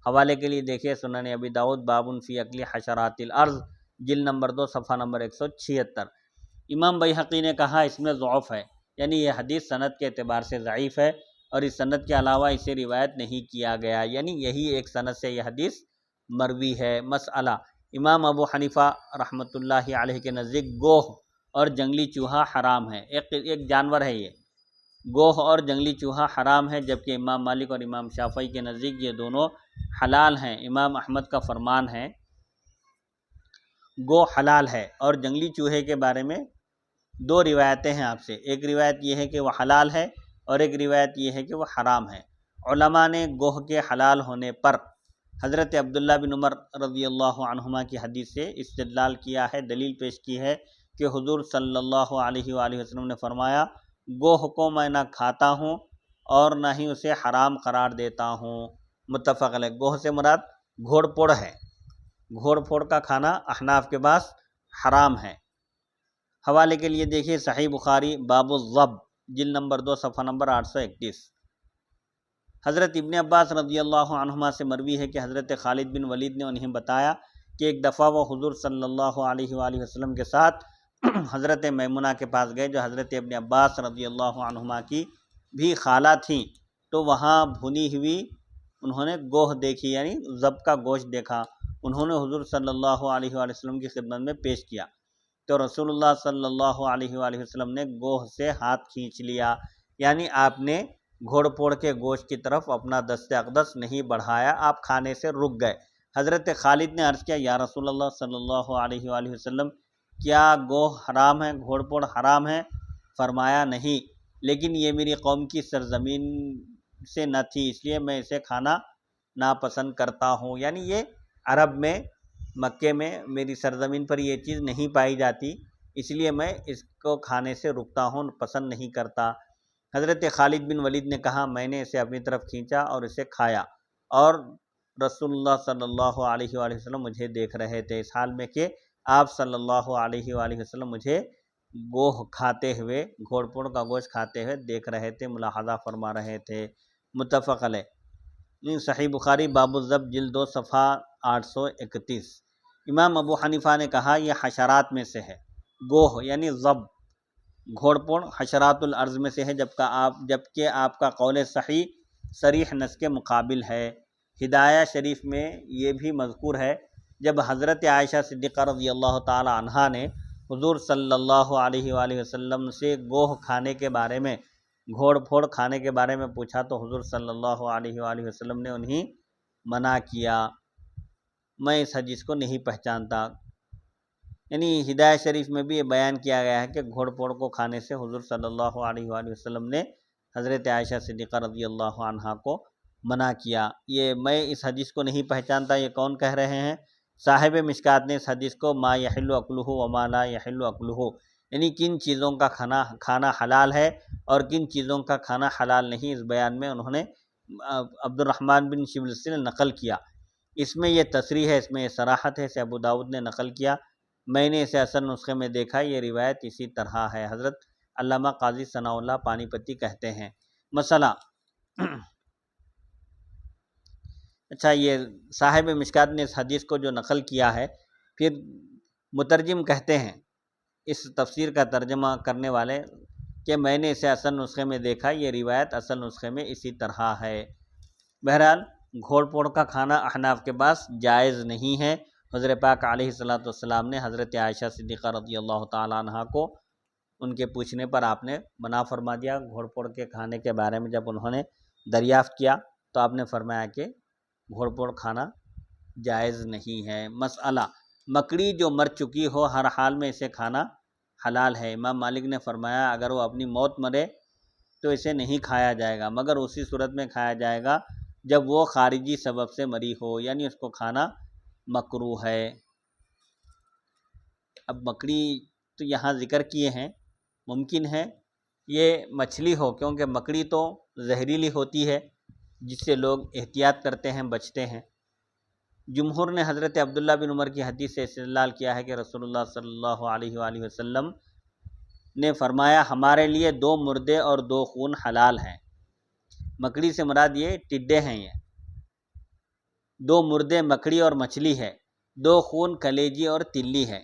حوالے کے لیے دیکھیے سنن ابی داؤد باب فی اکل حشرات الارض، جلد نمبر 2 صفحہ نمبر 176۔ امام بیہقی نے کہا اس میں ضعف ہے، یعنی یہ حدیث سند کے اعتبار سے ضعیف ہے، اور اس سند کے علاوہ اسے روایت نہیں کیا گیا، یعنی یہی ایک سند سے یہ حدیث مروی ہے۔ مسئلہ، امام ابو حنیفہ رحمۃ اللہ علیہ کے نزدیک گوہ اور جنگلی چوہا حرام ہے، ایک جانور ہے یہ، گوہ اور جنگلی چوہا حرام ہے، جبکہ امام مالک اور امام شافعی کے نزدیک یہ دونوں حلال ہیں۔ امام احمد کا فرمان ہے گو حلال ہے، اور جنگلی چوہے کے بارے میں دو روایتیں ہیں آپ سے، ایک روایت یہ ہے کہ وہ حلال ہے اور ایک روایت یہ ہے کہ وہ حرام ہے۔ علماء نے گوہ کے حلال ہونے پر حضرت عبداللہ بن عمر رضی اللہ عنہما کی حدیث سے استدلال کیا ہے، دلیل پیش کی ہے کہ حضور صلی اللہ علیہ وآلہ وسلم نے فرمایا گوہ کو میں نہ کھاتا ہوں اور نہ ہی اسے حرام قرار دیتا ہوں، متفق علیہ۔ گوہ سے مراد گھوڑ پوڑ ہے، گھوڑ پھوڑ کا کھانا احناف کے پاس حرام ہے۔ حوالے کے لیے دیکھیے صحیح بخاری باب الضب، جلد نمبر 2 صفحہ نمبر 831۔ حضرت ابن عباس رضی اللہ عنہما سے مروی ہے کہ حضرت خالد بن ولید نے انہیں بتایا کہ ایک دفعہ وہ حضور صلی اللہ علیہ وآلہ وسلم کے ساتھ حضرت میمونہ کے پاس گئے جو حضرت ابن عباس رضی اللہ عنہما کی بھی خالہ تھیں، تو وہاں بھنی ہوئی انہوں نے گوہ دیکھی، یعنی ضب کا گوشت دیکھا، انہوں نے حضور صلی اللہ علیہ وآلہ وسلم کی خدمت میں پیش کیا تو رسول اللہ صلی اللہ علیہ وآلہ وسلم نے گوہ سے ہاتھ کھینچ لیا، یعنی آپ نے گھوڑ پوڑ کے گوشت کی طرف اپنا دست اقدس نہیں بڑھایا، آپ کھانے سے رک گئے۔ حضرت خالد نے عرض کیا یا رسول اللہ صلی اللہ علیہ وآلہ وسلم کیا گوہ حرام ہے، گھوڑ پوڑ حرام ہے؟ فرمایا نہیں، لیکن یہ میری قوم کی سرزمین سے نہ تھی اس لیے میں اسے کھانا ناپسند کرتا ہوں، یعنی یہ عرب میں مکے میں میری سرزمین پر یہ چیز نہیں پائی جاتی اس لیے میں اس کو کھانے سے رکتا ہوں، پسند نہیں کرتا۔ حضرت خالد بن ولید نے کہا میں نے اسے اپنی طرف کھینچا اور اسے کھایا، اور رسول اللہ صلی اللہ علیہ وآلہ وسلم مجھے دیکھ رہے تھے، اس حال میں کہ آپ صلی اللہ علیہ وآلہ وسلم مجھے گوہ کھاتے ہوئے، گھوڑ پوڑ کا گوشت کھاتے ہوئے دیکھ رہے تھے، ملاحظہ فرما رہے تھے۔ متفق علیہ۔ صحیح بخاری باب الذبح جلد 2 صفحہ 831۔ امام ابو حنیفہ نے کہا یہ حشرات میں سے ہے، گوہ یعنی ذب، گھوڑ پھوڑ حشرات الارض میں سے ہے، جبکہ آپ کا قول صحیح صریح نص کے مقابل ہے۔ ہدایہ شریف میں یہ بھی مذکور ہے جب حضرت عائشہ صدیقہ رضی اللہ تعالی عنہا نے حضور صلی اللہ علیہ وآلہ وسلم سے گوہ کھانے کے بارے میں، گھوڑ پھوڑ کھانے کے بارے میں پوچھا تو حضور صلی اللہ علیہ وآلہ وسلم نے انہیں منع کیا۔ میں اس حدیث کو نہیں پہچانتا، یعنی ہدایہ شریف میں بھی یہ بیان کیا گیا ہے کہ گھوڑ پھوڑ کو کھانے سے حضور صلی اللہ علیہ وآلہ وسلم نے حضرت عائشہ صدیقہ رضی اللہ عنہا کو منع کیا۔ یہ میں اس حدیث کو نہیں پہچانتا، یہ کون کہہ رہے ہیں؟ صاحب مشکات نے اس حدیث کو ما یحل اکلہ وما لا یحل اکلہ، یعنی کن چیزوں کا کھانا حلال ہے اور کن چیزوں کا کھانا حلال نہیں، اس بیان میں انہوں نے عبد الرحمن بن شبل سے نقل کیا۔ اس میں یہ تصریح ہے، اس میں یہ صراحت ہے، اسے ابو داؤد نے نقل کیا۔ میں نے اسے اصل نسخے میں دیکھا، یہ روایت اسی طرح ہے۔ حضرت علامہ قاضی ثناء اللہ پانی پتی کہتے ہیں۔ مسئلہ اچھا، یہ صاحب مشکات نے اس حدیث کو جو نقل کیا ہے، پھر مترجم کہتے ہیں اس تفسیر کا ترجمہ کرنے والے کہ میں نے اسے اصل نسخے میں دیکھا، یہ روایت اصل نسخے میں اسی طرح ہے۔ بہرحال گھوڑ پھوڑ کا کھانا احناف کے پاس جائز نہیں ہے۔ حضرت پاک علیہ الصلوۃ والسلام نے حضرت عائشہ صدیقہ رضی اللہ تعالی عنہا کو ان کے پوچھنے پر آپ نے منع فرما دیا گھوڑ پھوڑ کے کھانے کے بارے میں۔ جب انہوں نے دریافت کیا تو آپ نے فرمایا کہ گھوڑ پھوڑ کھانا جائز نہیں ہے۔ مسئلہ مکڑی جو مر چکی ہو ہر حال میں اسے کھانا حلال ہے۔ امام مالک نے فرمایا اگر وہ اپنی موت مرے تو اسے نہیں کھایا جائے گا، مگر اسی صورت میں کھایا جائے گا جب وہ خارجی سبب سے مری ہو، یعنی اس کو کھانا مکروہ ہے۔ اب مکڑی تو یہاں ذکر کیے ہیں، ممکن ہے یہ مچھلی ہو، کیونکہ مکڑی تو زہریلی ہوتی ہے جس سے لوگ احتیاط کرتے ہیں، بچتے ہیں۔ جمہور نے حضرت عبداللہ بن عمر کی حدیث سے استدلال کیا ہے کہ رسول اللہ صلی اللہ علیہ وآلہ وسلم نے فرمایا ہمارے لیے 2 مردے اور 2 خون حلال ہیں۔ مکڑی سے مراد یہ ٹڈے ہیں، یہ 2 مردے مکڑی اور مچھلی ہے، 2 خون کلیجی اور تلی ہے۔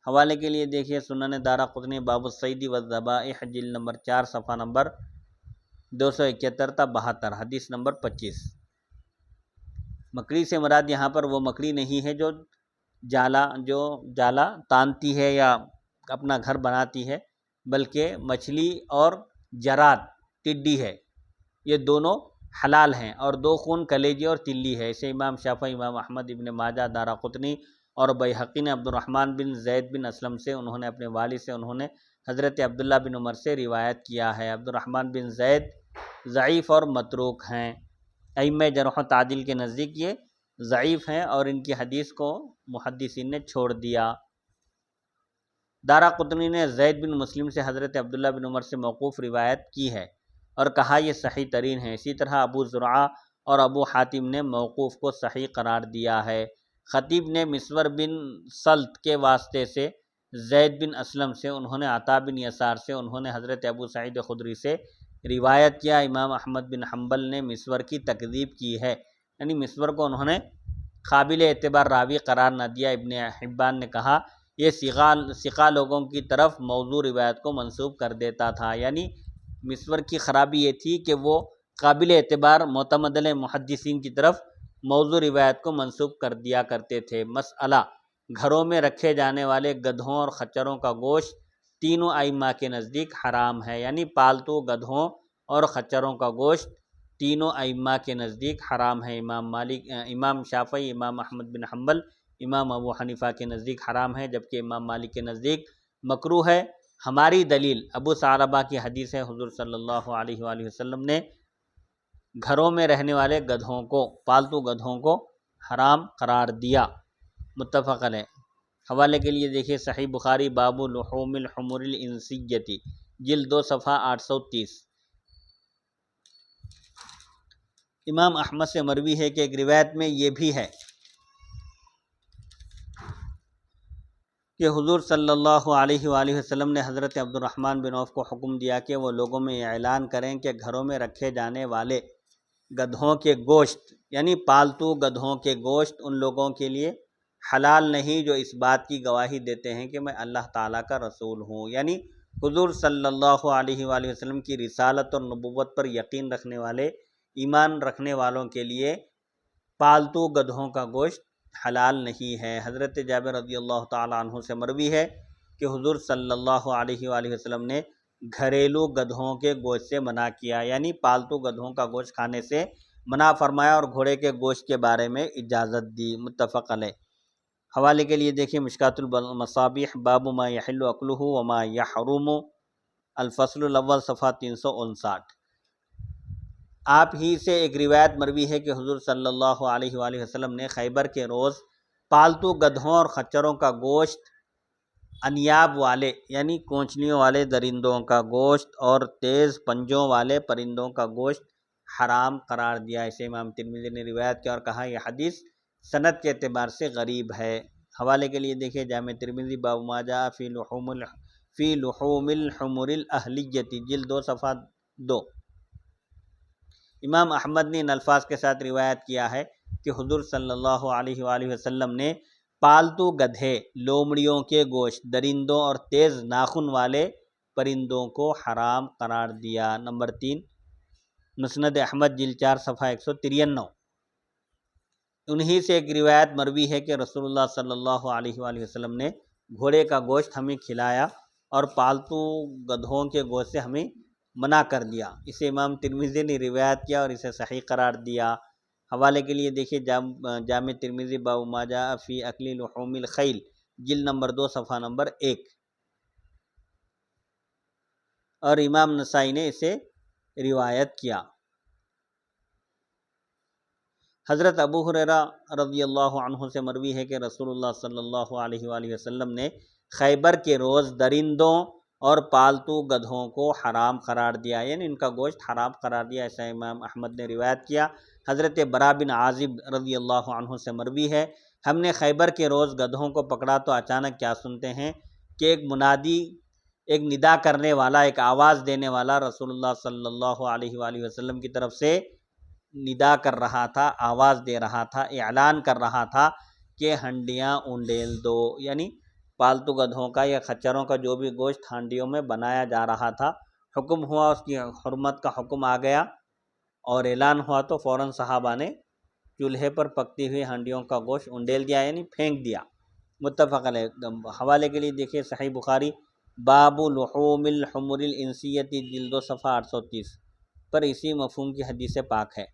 حوالے کے لیے دیکھیے سنن دارقطنی باب الصید والذبائح جلد نمبر 4 صفحہ نمبر 271 تا 72، حدیث نمبر 25۔ مکڑی سے مراد یہاں پر وہ مکڑی نہیں ہے جو جالا تانتی ہے یا اپنا گھر بناتی ہے، بلکہ مچھلی اور جراد ٹڈی ہے، یہ دونوں حلال ہیں۔ اور 2 خون کلیجی اور تلی ہے۔ اسے امام شافعی، امام احمد، ابن ماجہ، دارقطنی اور بیہقی نے عبد الرحمن بن زید بن اسلم سے، انہوں نے اپنے والد سے، انہوں نے حضرت عبداللہ بن عمر سے روایت کیا ہے۔ عبد الرحمن بن زید ضعیف اور متروک ہیں، ائمہ جرح و تعدیل کے نزدیک یہ ضعیف ہیں اور ان کی حدیث کو محدثین نے چھوڑ دیا۔ دارقطنی نے زید بن مسلم سے حضرت عبداللہ بن عمر سے موقوف روایت کی ہے اور کہا یہ صحیح ترین ہے۔ اسی طرح ابو زرعہ اور ابو حاتم نے موقوف کو صحیح قرار دیا ہے۔ خطیب نے مسور بن سلط کے واسطے سے زید بن اسلم سے، انہوں نے عطا بن یسار سے، انہوں نے حضرت ابو سعید خدری سے روایت کیا۔ امام احمد بن حنبل نے مسور کی تکذیب کی ہے، یعنی مسور کو انہوں نے قابل اعتبار راوی قرار نہ دیا۔ ابن حبان نے کہا یہ ثقہ لوگوں کی طرف موضوع روایت کو منسوب کر دیتا تھا، یعنی مسور کی خرابی یہ تھی کہ وہ قابل اعتبار معتمد محدثین کی طرف موضوع روایت کو منسوب کر دیا کرتے تھے۔ مسئلہ گھروں میں رکھے جانے والے گدھوں اور خچروں کا گوشت تینوں ائمہ کے نزدیک حرام ہے، یعنی پالتو گدھوں اور خچروں کا گوشت تینوں ائمہ کے نزدیک حرام ہے۔ امام شافعی، امام احمد بن حنبل، امام ابو حنیفہ کے نزدیک حرام ہے، جبکہ امام مالک کے نزدیک مکروہ ہے۔ ہماری دلیل ابو ثعلبہ کی حدیث ہے، حضور صلی اللہ علیہ وآلہ وسلم نے گھروں میں رہنے والے گدھوں کو، پالتو گدھوں کو حرام قرار دیا۔ متفق علیہ۔ حوالے کے لیے دیکھیے صحیح بخاری باب لحوم الحمر الانسیۃ جلد 2 صفحہ 830۔ امام احمد سے مروی ہے کہ ایک روایت میں یہ بھی ہے کہ حضور صلی اللہ علیہ وآلہ وسلم نے حضرت عبد الرحمن بن عوف کو حکم دیا کہ وہ لوگوں میں اعلان کریں کہ گھروں میں رکھے جانے والے گدھوں کے گوشت یعنی پالتو گدھوں کے گوشت ان لوگوں کے لیے حلال نہیں جو اس بات کی گواہی دیتے ہیں کہ میں اللہ تعالیٰ کا رسول ہوں، یعنی حضور صلی اللہ علیہ وآلہ وسلم کی رسالت اور نبوت پر یقین رکھنے والے، ایمان رکھنے والوں کے لیے پالتو گدھوں کا گوشت حلال نہیں ہے۔ حضرت جابر رضی اللہ تعالیٰ عنہ سے مروی ہے کہ حضور صلی اللہ علیہ وآلہ وسلم نے گھریلو گدھوں کے گوشت سے منع کیا، یعنی پالتو گدھوں کا گوشت کھانے سے منع فرمایا اور گھوڑے کے گوشت کے بارے میں اجازت دی، متفق علیہ۔ حوالے کے لیے دیکھیے مشکات المصابیح باب ما یحل اکلہ وما یحرم الفصل الاول صفحہ 359۔ آپ ہی سے ایک روایت مروی ہے کہ حضور صلی اللہ علیہ وآلہ وسلم نے خیبر کے روز پالتو گدھوں اور خچروں کا گوشت، انیاب والے یعنی کونچلیوں والے درندوں کا گوشت اور تیز پنجوں والے پرندوں کا گوشت حرام قرار دیا۔ اسے امام ترمذی نے روایت کیا اور کہا یہ حدیث سند کے اعتبار سے غریب ہے۔ حوالے کے لیے دیکھیے جامع ترمذی باب ما جاء فی لحوم الحمر الاہلیۃ جلد 2 صفحہ 2۔ امام احمد نے ان الفاظ کے ساتھ روایت کیا ہے کہ حضور صلی اللہ علیہ وآلہ وسلم نے پالتو گدھے، لومڑیوں کے گوشت، درندوں اور تیز ناخن والے پرندوں کو حرام قرار دیا۔ نمبر 3 مسند احمد جلد 4 صفحہ 193۔ انہی سے ایک روایت مروی ہے کہ رسول اللہ صلی اللہ علیہ وآلہ وسلم نے گھوڑے کا گوشت ہمیں کھلایا اور پالتو گدھوں کے گوشت سے ہمیں منع کر دیا۔ اسے امام ترمذی نے روایت کیا اور اسے صحیح قرار دیا۔ حوالے کے لیے دیکھیے جامع ترمذی باب ما جاء فی اکل لحوم الخیل جلد نمبر 2 صفحہ نمبر 1، اور امام نسائی نے اسے روایت کیا۔ حضرت ابو ہریرہ رضی اللہ عنہ سے مروی ہے کہ رسول اللہ صلی اللہ علیہ وآلہ وسلم نے خیبر کے روز درندوں اور پالتو گدھوں کو حرام قرار دیا، یعنی ان کا گوشت حرام قرار دیا، ایسا امام احمد نے روایت کیا۔ حضرت برا بن عازب رضی اللہ عنہ سے مروی ہے ہم نے خیبر کے روز گدھوں کو پکڑا تو اچانک کیا سنتے ہیں کہ ایک منادی، ایک ندا کرنے والا، ایک آواز دینے والا رسول اللہ صلی اللہ علیہ وآلہ وسلم کی طرف سے ندا کر رہا تھا، آواز دے رہا تھا، اعلان کر رہا تھا کہ ہنڈیاں اونڈیل دو، یعنی پالتو گدھوں کا یا خچروں کا جو بھی گوشت ہانڈیوں میں بنایا جا رہا تھا، حکم ہوا، اس کی حرمت کا حکم آ گیا اور اعلان ہوا تو فوراً صحابہ نے چولہے پر پکتی ہوئی ہانڈیوں کا گوشت اونڈیل دیا، یعنی پھینک دیا، متفق علیہ۔ حوالے کے لیے دیکھیے صحیح بخاری باب لحوم الحمر الانسیۃ جلد 2 صفحہ 830 پر اسی مفہوم کی حدیث پاک ہے۔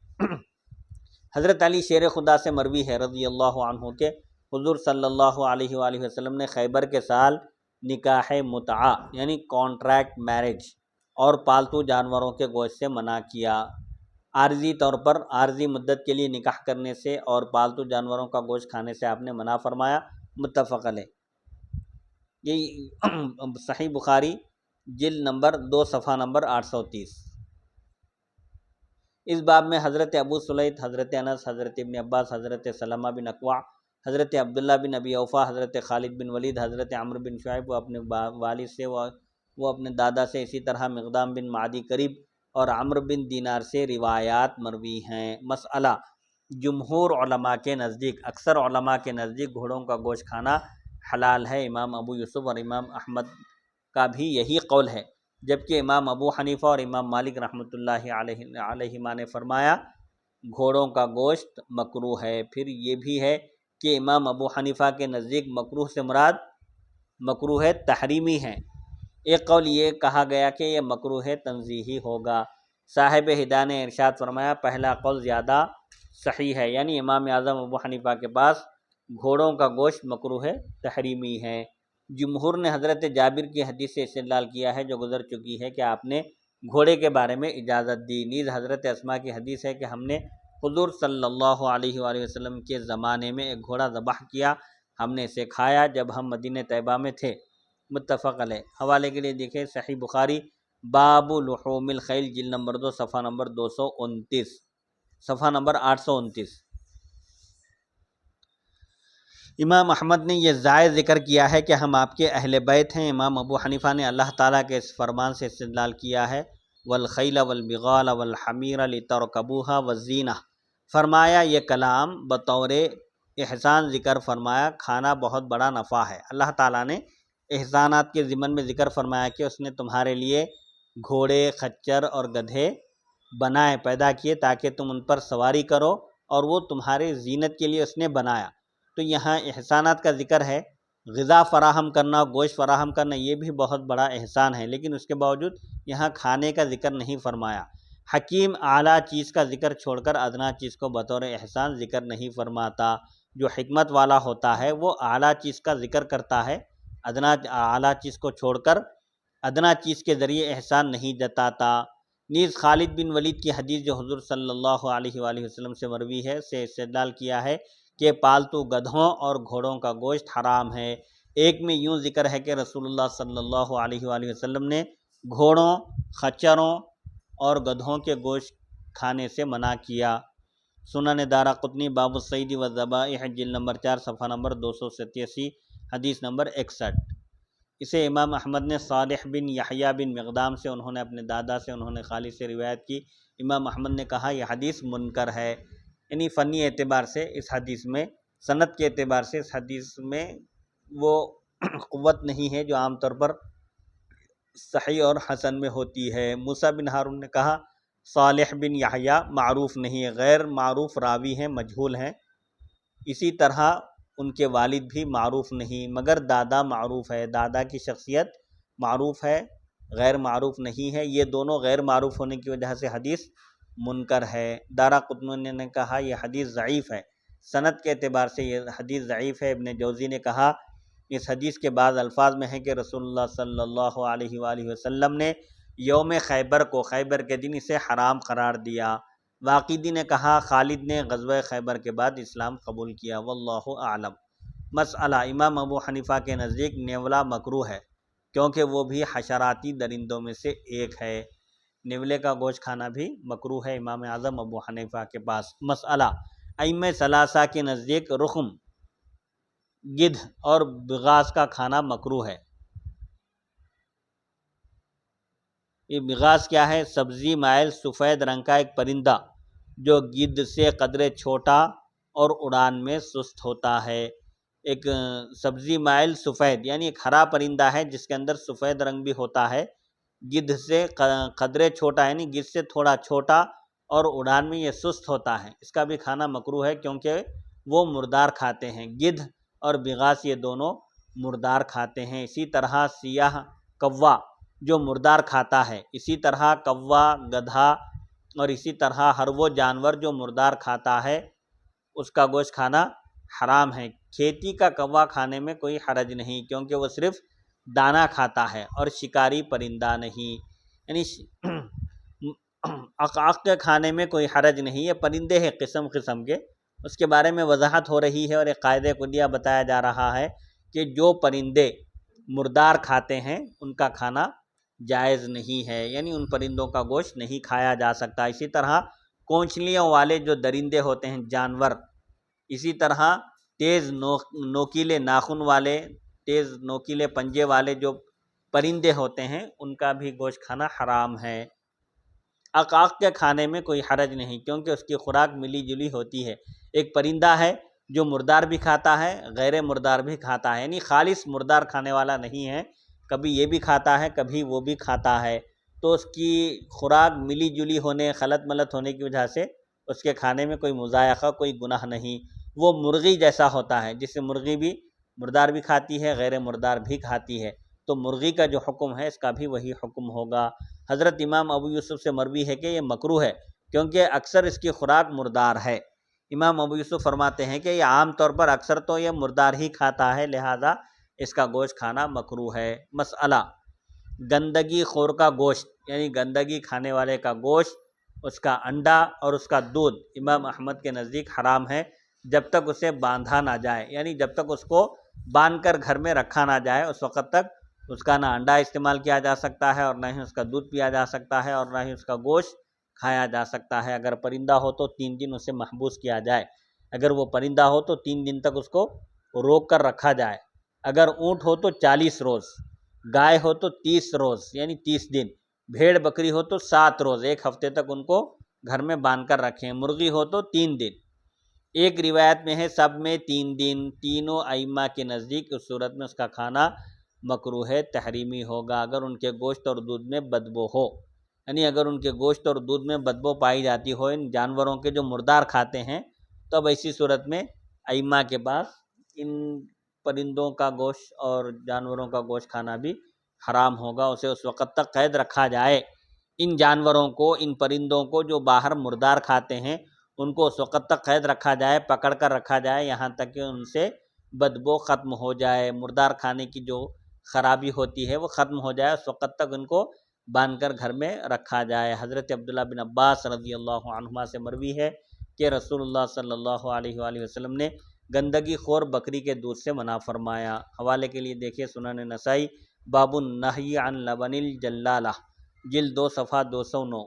حضرت علی شیر خدا سے مروی ہے رضی اللہ عنہ کے حضور صلی اللہ علیہ وآلہ وسلم نے خیبر کے سال نکاح متعہ یعنی کانٹریکٹ میرج اور پالتو جانوروں کے گوشت سے منع کیا۔ عارضی طور پر عارضی مدت کے لیے نکاح کرنے سے اور پالتو جانوروں کا گوشت کھانے سے آپ نے منع فرمایا، متفق علیہ۔ یہ صحیح بخاری جلد نمبر 2 صفحہ نمبر 830۔ اس باب میں حضرت ابو سلیت، حضرت انس، حضرت ابن عباس، حضرت سلمہ بن اکوع، حضرت عبداللہ بن ابی اوفا، حضرت خالد بن ولید، حضرت عمرو بن شعیب، وہ اپنے والد سے، وہ اپنے دادا سے، اسی طرح مقدام بن معدی قریب اور عمرو بن دینار سے روایات مروی ہیں۔ مسئلہ، جمہور علماء کے نزدیک، اکثر علماء کے نزدیک گھوڑوں کا گوشت کھانا حلال ہے۔ امام ابو یوسف اور امام احمد کا بھی یہی قول ہے، جبکہ امام ابو حنیفہ اور امام مالک رحمۃ اللہ علیہما نے فرمایا گھوڑوں کا گوشت مکروہ ہے۔ پھر یہ بھی ہے کہ امام ابو حنیفہ کے نزدیک مکروہ سے مراد مکروہ تحریمی ہے۔ ایک قول یہ کہا گیا کہ یہ مکروہ تنزیہی ہوگا۔ صاحب ہدایہ نے ارشاد فرمایا پہلا قول زیادہ صحیح ہے، یعنی امام اعظم ابو حنیفہ کے پاس گھوڑوں کا گوشت مکروہ تحریمی ہے۔ جمہور نے حضرت جابر کی حدیث سے استدلال کیا ہے جو گزر چکی ہے کہ آپ نے گھوڑے کے بارے میں اجازت دی۔ نیز حضرت اسماء کی حدیث ہے کہ ہم نے حضور صلی اللہ علیہ وآلہ وسلم کے زمانے میں ایک گھوڑا ذبح کیا، ہم نے اسے کھایا جب ہم مدینہ طیبہ میں تھے، متفق علیہ۔ حوالے کے لیے دیکھیں صحیح بخاری باب لحوم الخیل جلد نمبر 2 صفحہ نمبر 229، صفحہ نمبر 829۔ امام احمد نے یہ زائد ذکر کیا ہے کہ ہم آپ کے اہل بیت ہیں۔ امام ابو حنیفہ نے اللہ تعالیٰ کے اس فرمان سے استدلال کیا ہے والخیل والبغال والحمیر لترکبوها والزینہ۔ فرمایا یہ کلام بطور احسان ذکر فرمایا، کھانا بہت بڑا نفع ہے۔ اللہ تعالیٰ نے احسانات کے ضمن میں ذکر فرمایا کہ اس نے تمہارے لیے گھوڑے، خچر اور گدھے بنائے، پیدا کیے تاکہ تم ان پر سواری کرو، اور وہ تمہارے زینت کے لیے اس نے بنایا۔ تو یہاں احسانات کا ذکر ہے، غذا فراہم کرنا، گوشت فراہم کرنا، یہ بھی بہت بڑا احسان ہے، لیکن اس کے باوجود یہاں کھانے کا ذکر نہیں فرمایا۔ حکیم اعلیٰ چیز کا ذکر چھوڑ کر ادنا چیز کو بطور احسان ذکر نہیں فرماتا۔ جو حکمت والا ہوتا ہے وہ اعلیٰ چیز کا ذکر کرتا ہے، ادنا اعلیٰ چیز کو چھوڑ کر ادنا چیز کے ذریعے احسان نہیں جتاتا۔ نیز خالد بن ولید کی حدیث جو حضور صلی اللہ علیہ وآلہ وسلم سے مروی ہے سے استدلال کیا ہے کہ پالتو گدھوں اور گھوڑوں کا گوشت حرام ہے۔ ایک میں یوں ذکر ہے کہ رسول اللہ صلی اللہ علیہ وآلہ وسلم نے گھوڑوں، خچروں اور گدھوں کے گوشت کھانے سے منع کیا۔ سنن دارقطنی باب الصید والذبائح جلد نمبر 4 صفحہ نمبر 287 حدیث نمبر 61۔ اسے امام احمد نے صالح بن یحییٰ بن مقدام سے، انہوں نے اپنے دادا سے، انہوں نے خالد سے روایت کی۔ امام احمد نے کہا یہ حدیث منکر ہے، یعنی فنی اعتبار سے اس حدیث میں، سند کے اعتبار سے اس حدیث میں وہ قوت نہیں ہے جو عام طور پر صحیح اور حسن میں ہوتی ہے۔ موسیٰ بن ہارون نے کہا صالح بن یحییٰ معروف نہیں ہے، غیر معروف راوی ہیں، مجہول ہیں۔ اسی طرح ان کے والد بھی معروف نہیں، مگر دادا معروف ہے، دادا کی شخصیت معروف ہے، غیر معروف نہیں ہے۔ یہ دونوں غیر معروف ہونے کی وجہ سے حدیث منکر ہے۔ دارقطنی نے کہا یہ حدیث ضعیف ہے، سند کے اعتبار سے یہ حدیث ضعیف ہے۔ ابن جوزی نے کہا اس حدیث کے بعض الفاظ میں ہے کہ رسول اللہ صلی اللہ علیہ وآلہ وسلم نے یوم خیبر کو، خیبر کے دن اسے حرام قرار دیا۔ واقدی نے کہا خالد نے غزوہ خیبر کے بعد اسلام قبول کیا، واللہ اعلم۔ مسئلہ، امام ابو حنیفہ کے نزدیک نیولا مکروہ ہے کیونکہ وہ بھی حشراتی درندوں میں سے ایک ہے۔ نیولے کا گوشت کھانا بھی مکروہ ہے امام اعظم ابو حنیفہ کے پاس۔ مسئلہ، ائمہ ثلاثہ کے نزدیک رخم، گدھ اور بغاس کا کھانا مکروہ ہے۔ یہ بغاس کیا ہے؟ سبزی مائل سفید رنگ کا ایک پرندہ جو گدھ سے قدرے چھوٹا اور اڑان میں سست ہوتا ہے۔ ایک سبزی مائل سفید یعنی ایک ہرا پرندہ ہے جس کے اندر سفید رنگ بھی ہوتا ہے، گدھ سے قدرے چھوٹا یعنی گدھ سے تھوڑا چھوٹا اور اڑان میں یہ سست ہوتا ہے، اس کا بھی کھانا مکروہ ہے کیونکہ وہ مردار کھاتے ہیں۔ گدھ اور بغاس یہ دونوں مردار کھاتے ہیں۔ اسی طرح سیاہ کوا جو مردار کھاتا ہے، اسی طرح کوا، گدھا اور اسی طرح ہر وہ جانور جو مردار کھاتا ہے اس کا گوشت کھانا حرام ہے۔ کھیتی کا کوا کھانے میں کوئی حرج نہیں کیونکہ وہ صرف دانہ کھاتا ہے اور شکاری پرندہ نہیں، یعنی عقاق کے کھانے میں کوئی حرج نہیں۔ یہ پرندے ہیں قسم قسم کے، اس کے بارے میں وضاحت ہو رہی ہے اور ایک قاعدہ کلیہ بتایا جا رہا ہے کہ جو پرندے مردار کھاتے ہیں ان کا کھانا جائز نہیں ہے، یعنی ان پرندوں کا گوشت نہیں کھایا جا سکتا۔ اسی طرح کونچلیوں والے جو درندے ہوتے ہیں جانور، اسی طرح تیز نوکیلے ناخن والے، تیز نوکیلے پنجے والے جو پرندے ہوتے ہیں ان کا بھی گوشت کھانا حرام ہے۔ عقاق کے کھانے میں کوئی حرج نہیں کیونکہ اس کی خوراک ملی جلی ہوتی ہے۔ ایک پرندہ ہے جو مردار بھی کھاتا ہے، غیر مردار بھی کھاتا ہے، یعنی خالص مردار کھانے والا نہیں ہے، کبھی یہ بھی کھاتا ہے کبھی وہ بھی کھاتا ہے، تو اس کی خوراک ملی جلی ہونے، خلط ملط ہونے کی وجہ سے اس کے کھانے میں کوئی مضائقہ، کوئی گناہ نہیں۔ وہ مرغی جیسا ہوتا ہے، جس سے مرغی بھی مردار بھی کھاتی ہے، غیر مردار بھی کھاتی ہے، تو مرغی کا جو حکم ہے اس کا بھی وہی حکم ہوگا۔ حضرت امام ابو یوسف سے مروی ہے کہ یہ مکروہ ہے کیونکہ اکثر اس کی خوراک مردار ہے۔ امام ابو یوسف فرماتے ہیں کہ یہ عام طور پر اکثر تو یہ مردار ہی کھاتا ہے، لہذا اس کا گوشت کھانا مکروہ ہے۔ مسئلہ، گندگی خور کا گوشت یعنی گندگی کھانے والے کا گوشت، اس کا انڈا اور اس کا دودھ امام احمد کے نزدیک حرام ہے جب تک اسے باندھا نہ جائے، یعنی جب تک اس کو باندھ کر گھر میں رکھا نہ جائے اس وقت تک اس کا نہ انڈا استعمال کیا جا سکتا ہے اور نہ ہی اس کا دودھ پیا جا سکتا ہے اور نہ ہی اس کا گوشت کھایا جا سکتا ہے۔ اگر پرندہ ہو تو 3 دن اسے محبوس کیا جائے، اگر وہ پرندہ ہو تو 3 دن تک اس کو روک کر رکھا جائے، اگر اونٹ ہو تو 40 روز، گائے ہو تو 30 روز یعنی 30 دن، بھیڑ بکری ہو تو 7 روز، 1 ہفتے تک ان کو گھر میں باندھ کر رکھیں، مرغی ہو تو 3 دن۔ ایک روایت میں ہے سب میں 3 دن، تینوں ائمہ کے نزدیک اس صورت میں اس کا کھانا مکروہ تحریمی ہوگا اگر ان کے گوشت اور دودھ میں بدبو ہو، یعنی اگر ان کے گوشت اور دودھ میں بدبو پائی جاتی ہو ان جانوروں کے جو مردار کھاتے ہیں، تو اب ایسی صورت میں ائمہ کے پاس ان پرندوں کا گوشت اور جانوروں کا گوشت کھانا بھی حرام ہوگا، اسے اس وقت تک قید رکھا جائے، ان جانوروں کو، ان پرندوں کو جو باہر مردار کھاتے ہیں ان کو اس وقت تک قید رکھا جائے، پکڑ کر رکھا جائے یہاں تک کہ ان سے بدبو ختم ہو جائے، مردار کھانے کی جو خرابی ہوتی ہے وہ ختم ہو جائے، اس وقت تک ان کو باندھ کر گھر میں رکھا جائے۔ حضرت عبداللہ بن عباس رضی اللہ عنہما سے مروی ہے کہ رسول اللہ صلی اللہ علیہ وآلہ وسلم نے گندگی خور بکری کے دودھ سے منع فرمایا۔ حوالے کے لیے دیکھیے سنن نسائی باب النہی عن لبن الجلالہ، جلد 2 صفحہ 209۔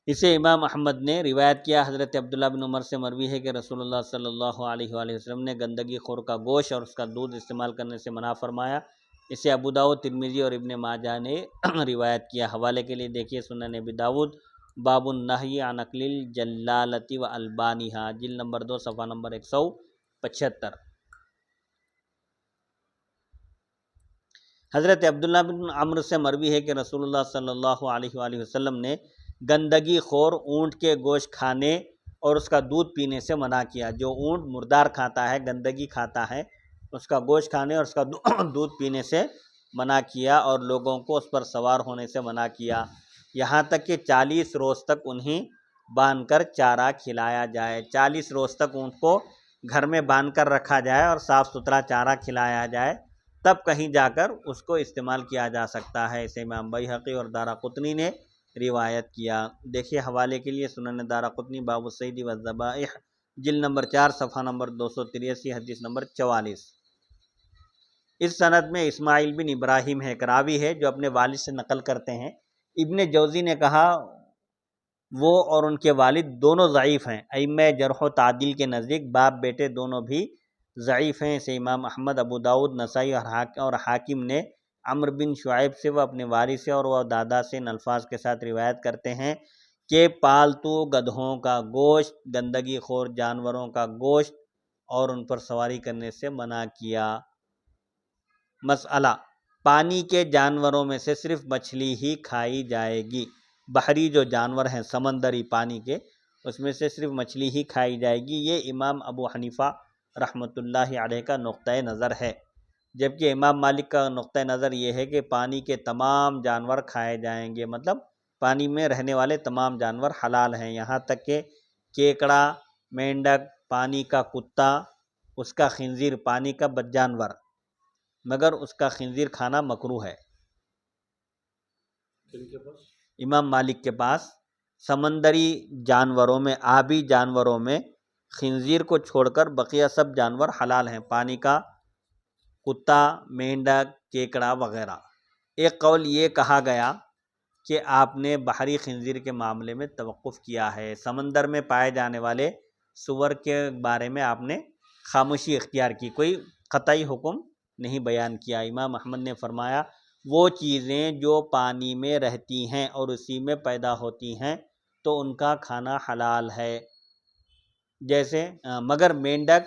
اسے امام احمد نے روایت کیا، حضرت عبداللہ بن عمر سے مروی ہے کہ رسول اللہ صلی اللہ علیہ وآلہ وسلم نے گندگی خور کا گوشت اور اس کا دودھ استعمال کرنے سے منع فرمایا۔ اسے ابو داؤد، ترمذی اور ابن ماجہ نے روایت کیا۔ حوالے کے لیے دیکھیے سنن ابی داؤد باب النہی عن اکل الجلالۃ و البانھا، جلد نمبر 2 صفحہ نمبر 175۔ حضرت عبداللہ بن عمرو سے مروی ہے کہ رسول اللہ صلی اللہ علیہ وآلہ وسلم نے گندگی خور اونٹ کے گوشت کھانے اور اس کا دودھ پینے سے منع کیا۔ جو اونٹ مردار کھاتا ہے، گندگی کھاتا ہے، اس کا گوشت کھانے اور اس کا دودھ پینے سے منع کیا، اور لوگوں کو اس پر سوار ہونے سے منع کیا، یہاں تک کہ 40 روز تک انہیں باندھ کر چارہ کھلایا جائے۔ 40 روز تک اونٹ کو گھر میں باندھ کر رکھا جائے اور صاف ستھرا چارہ کھلایا جائے، تب کہیں جا کر اس کو استعمال کیا جا سکتا ہے۔ اسے امام بیہقی اور دارقطنی نے روایت کیا۔ دیکھیے حوالے کے لیے سنن دارقطنی باب الصید والذبائح، جلد نمبر 4 صفحہ نمبر 283، حدیث نمبر 44۔ اس سند میں اسماعیل بن ابراہیم ہے، ایک راوی ہے جو اپنے والد سے نقل کرتے ہیں۔ ابن جوزی نے کہا وہ اور ان کے والد دونوں ضعیف ہیں، ائمہ جرح و تعدیل کے نزدیک باپ بیٹے دونوں بھی ضعیف ہیں۔ اسے امام احمد، ابو داؤد، نسائی اور حاکم نے عمرو بن شعیب سے، وہ اپنے والد سے اور وہ دادا سے ان الفاظ کے ساتھ روایت کرتے ہیں کہ پالتو گدھوں کا گوشت، گندگی خور جانوروں کا گوشت اور ان پر سواری کرنے سے منع کیا۔ مسئلہ، پانی کے جانوروں میں سے صرف مچھلی ہی کھائی جائے گی، بحری جو جانور ہیں سمندری پانی کے، اس میں سے صرف مچھلی ہی کھائی جائے گی، یہ امام ابو حنیفہ رحمۃ اللہ علیہ کا نقطۂ نظر ہے، جبکہ امام مالک کا نقطۂ نظر یہ ہے کہ پانی کے تمام جانور کھائے جائیں گے، مطلب پانی میں رہنے والے تمام جانور حلال ہیں، یہاں تک کہ کیکڑا، مینڈک، پانی کا کتا، اس کا خنزیر، پانی کا بد جانور، مگر اس کا خنزیر کھانا مکروہ ہے۔ امام مالک کے پاس سمندری جانوروں میں، آبی جانوروں میں خنزیر کو چھوڑ کر بقیہ سب جانور حلال ہیں، پانی کا کتا، مینڈک، کیکڑا وغیرہ۔ ایک قول یہ کہا گیا کہ آپ نے بحری خنزیر کے معاملے میں توقف کیا ہے، سمندر میں پائے جانے والے سور کے بارے میں آپ نے خاموشی اختیار کی، کوئی قطعی حکم نہیں بیان کیا۔ امام احمد نے فرمایا وہ چیزیں جو پانی میں رہتی ہیں اور اسی میں پیدا ہوتی ہیں تو ان کا کھانا حلال ہے، جیسے مگر مینڈک،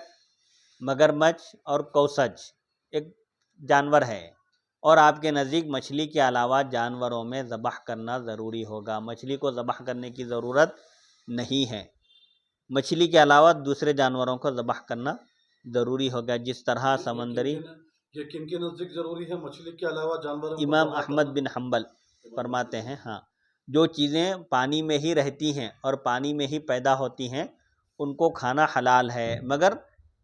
مگرمچھ اور کوسج ایک جانور ہے، اور آپ کے نزدیک مچھلی کے علاوہ جانوروں میں ذبح کرنا ضروری ہوگا، مچھلی کو ذبح کرنے کی ضرورت نہیں ہے، مچھلی کے علاوہ دوسرے جانوروں کو ذبح کرنا ضروری ہوگا، جس طرح سمندری۔ یہ کن کے نزدیک ضروری ہے مچھلی کے علاوہ جانوروں کو امام ذبح احمد کرنا؟ بن حنبل فرماتے ہیں ہاں، جو چیزیں پانی میں ہی رہتی ہیں اور پانی میں ہی پیدا ہوتی ہیں ان کو کھانا حلال ہے، مگر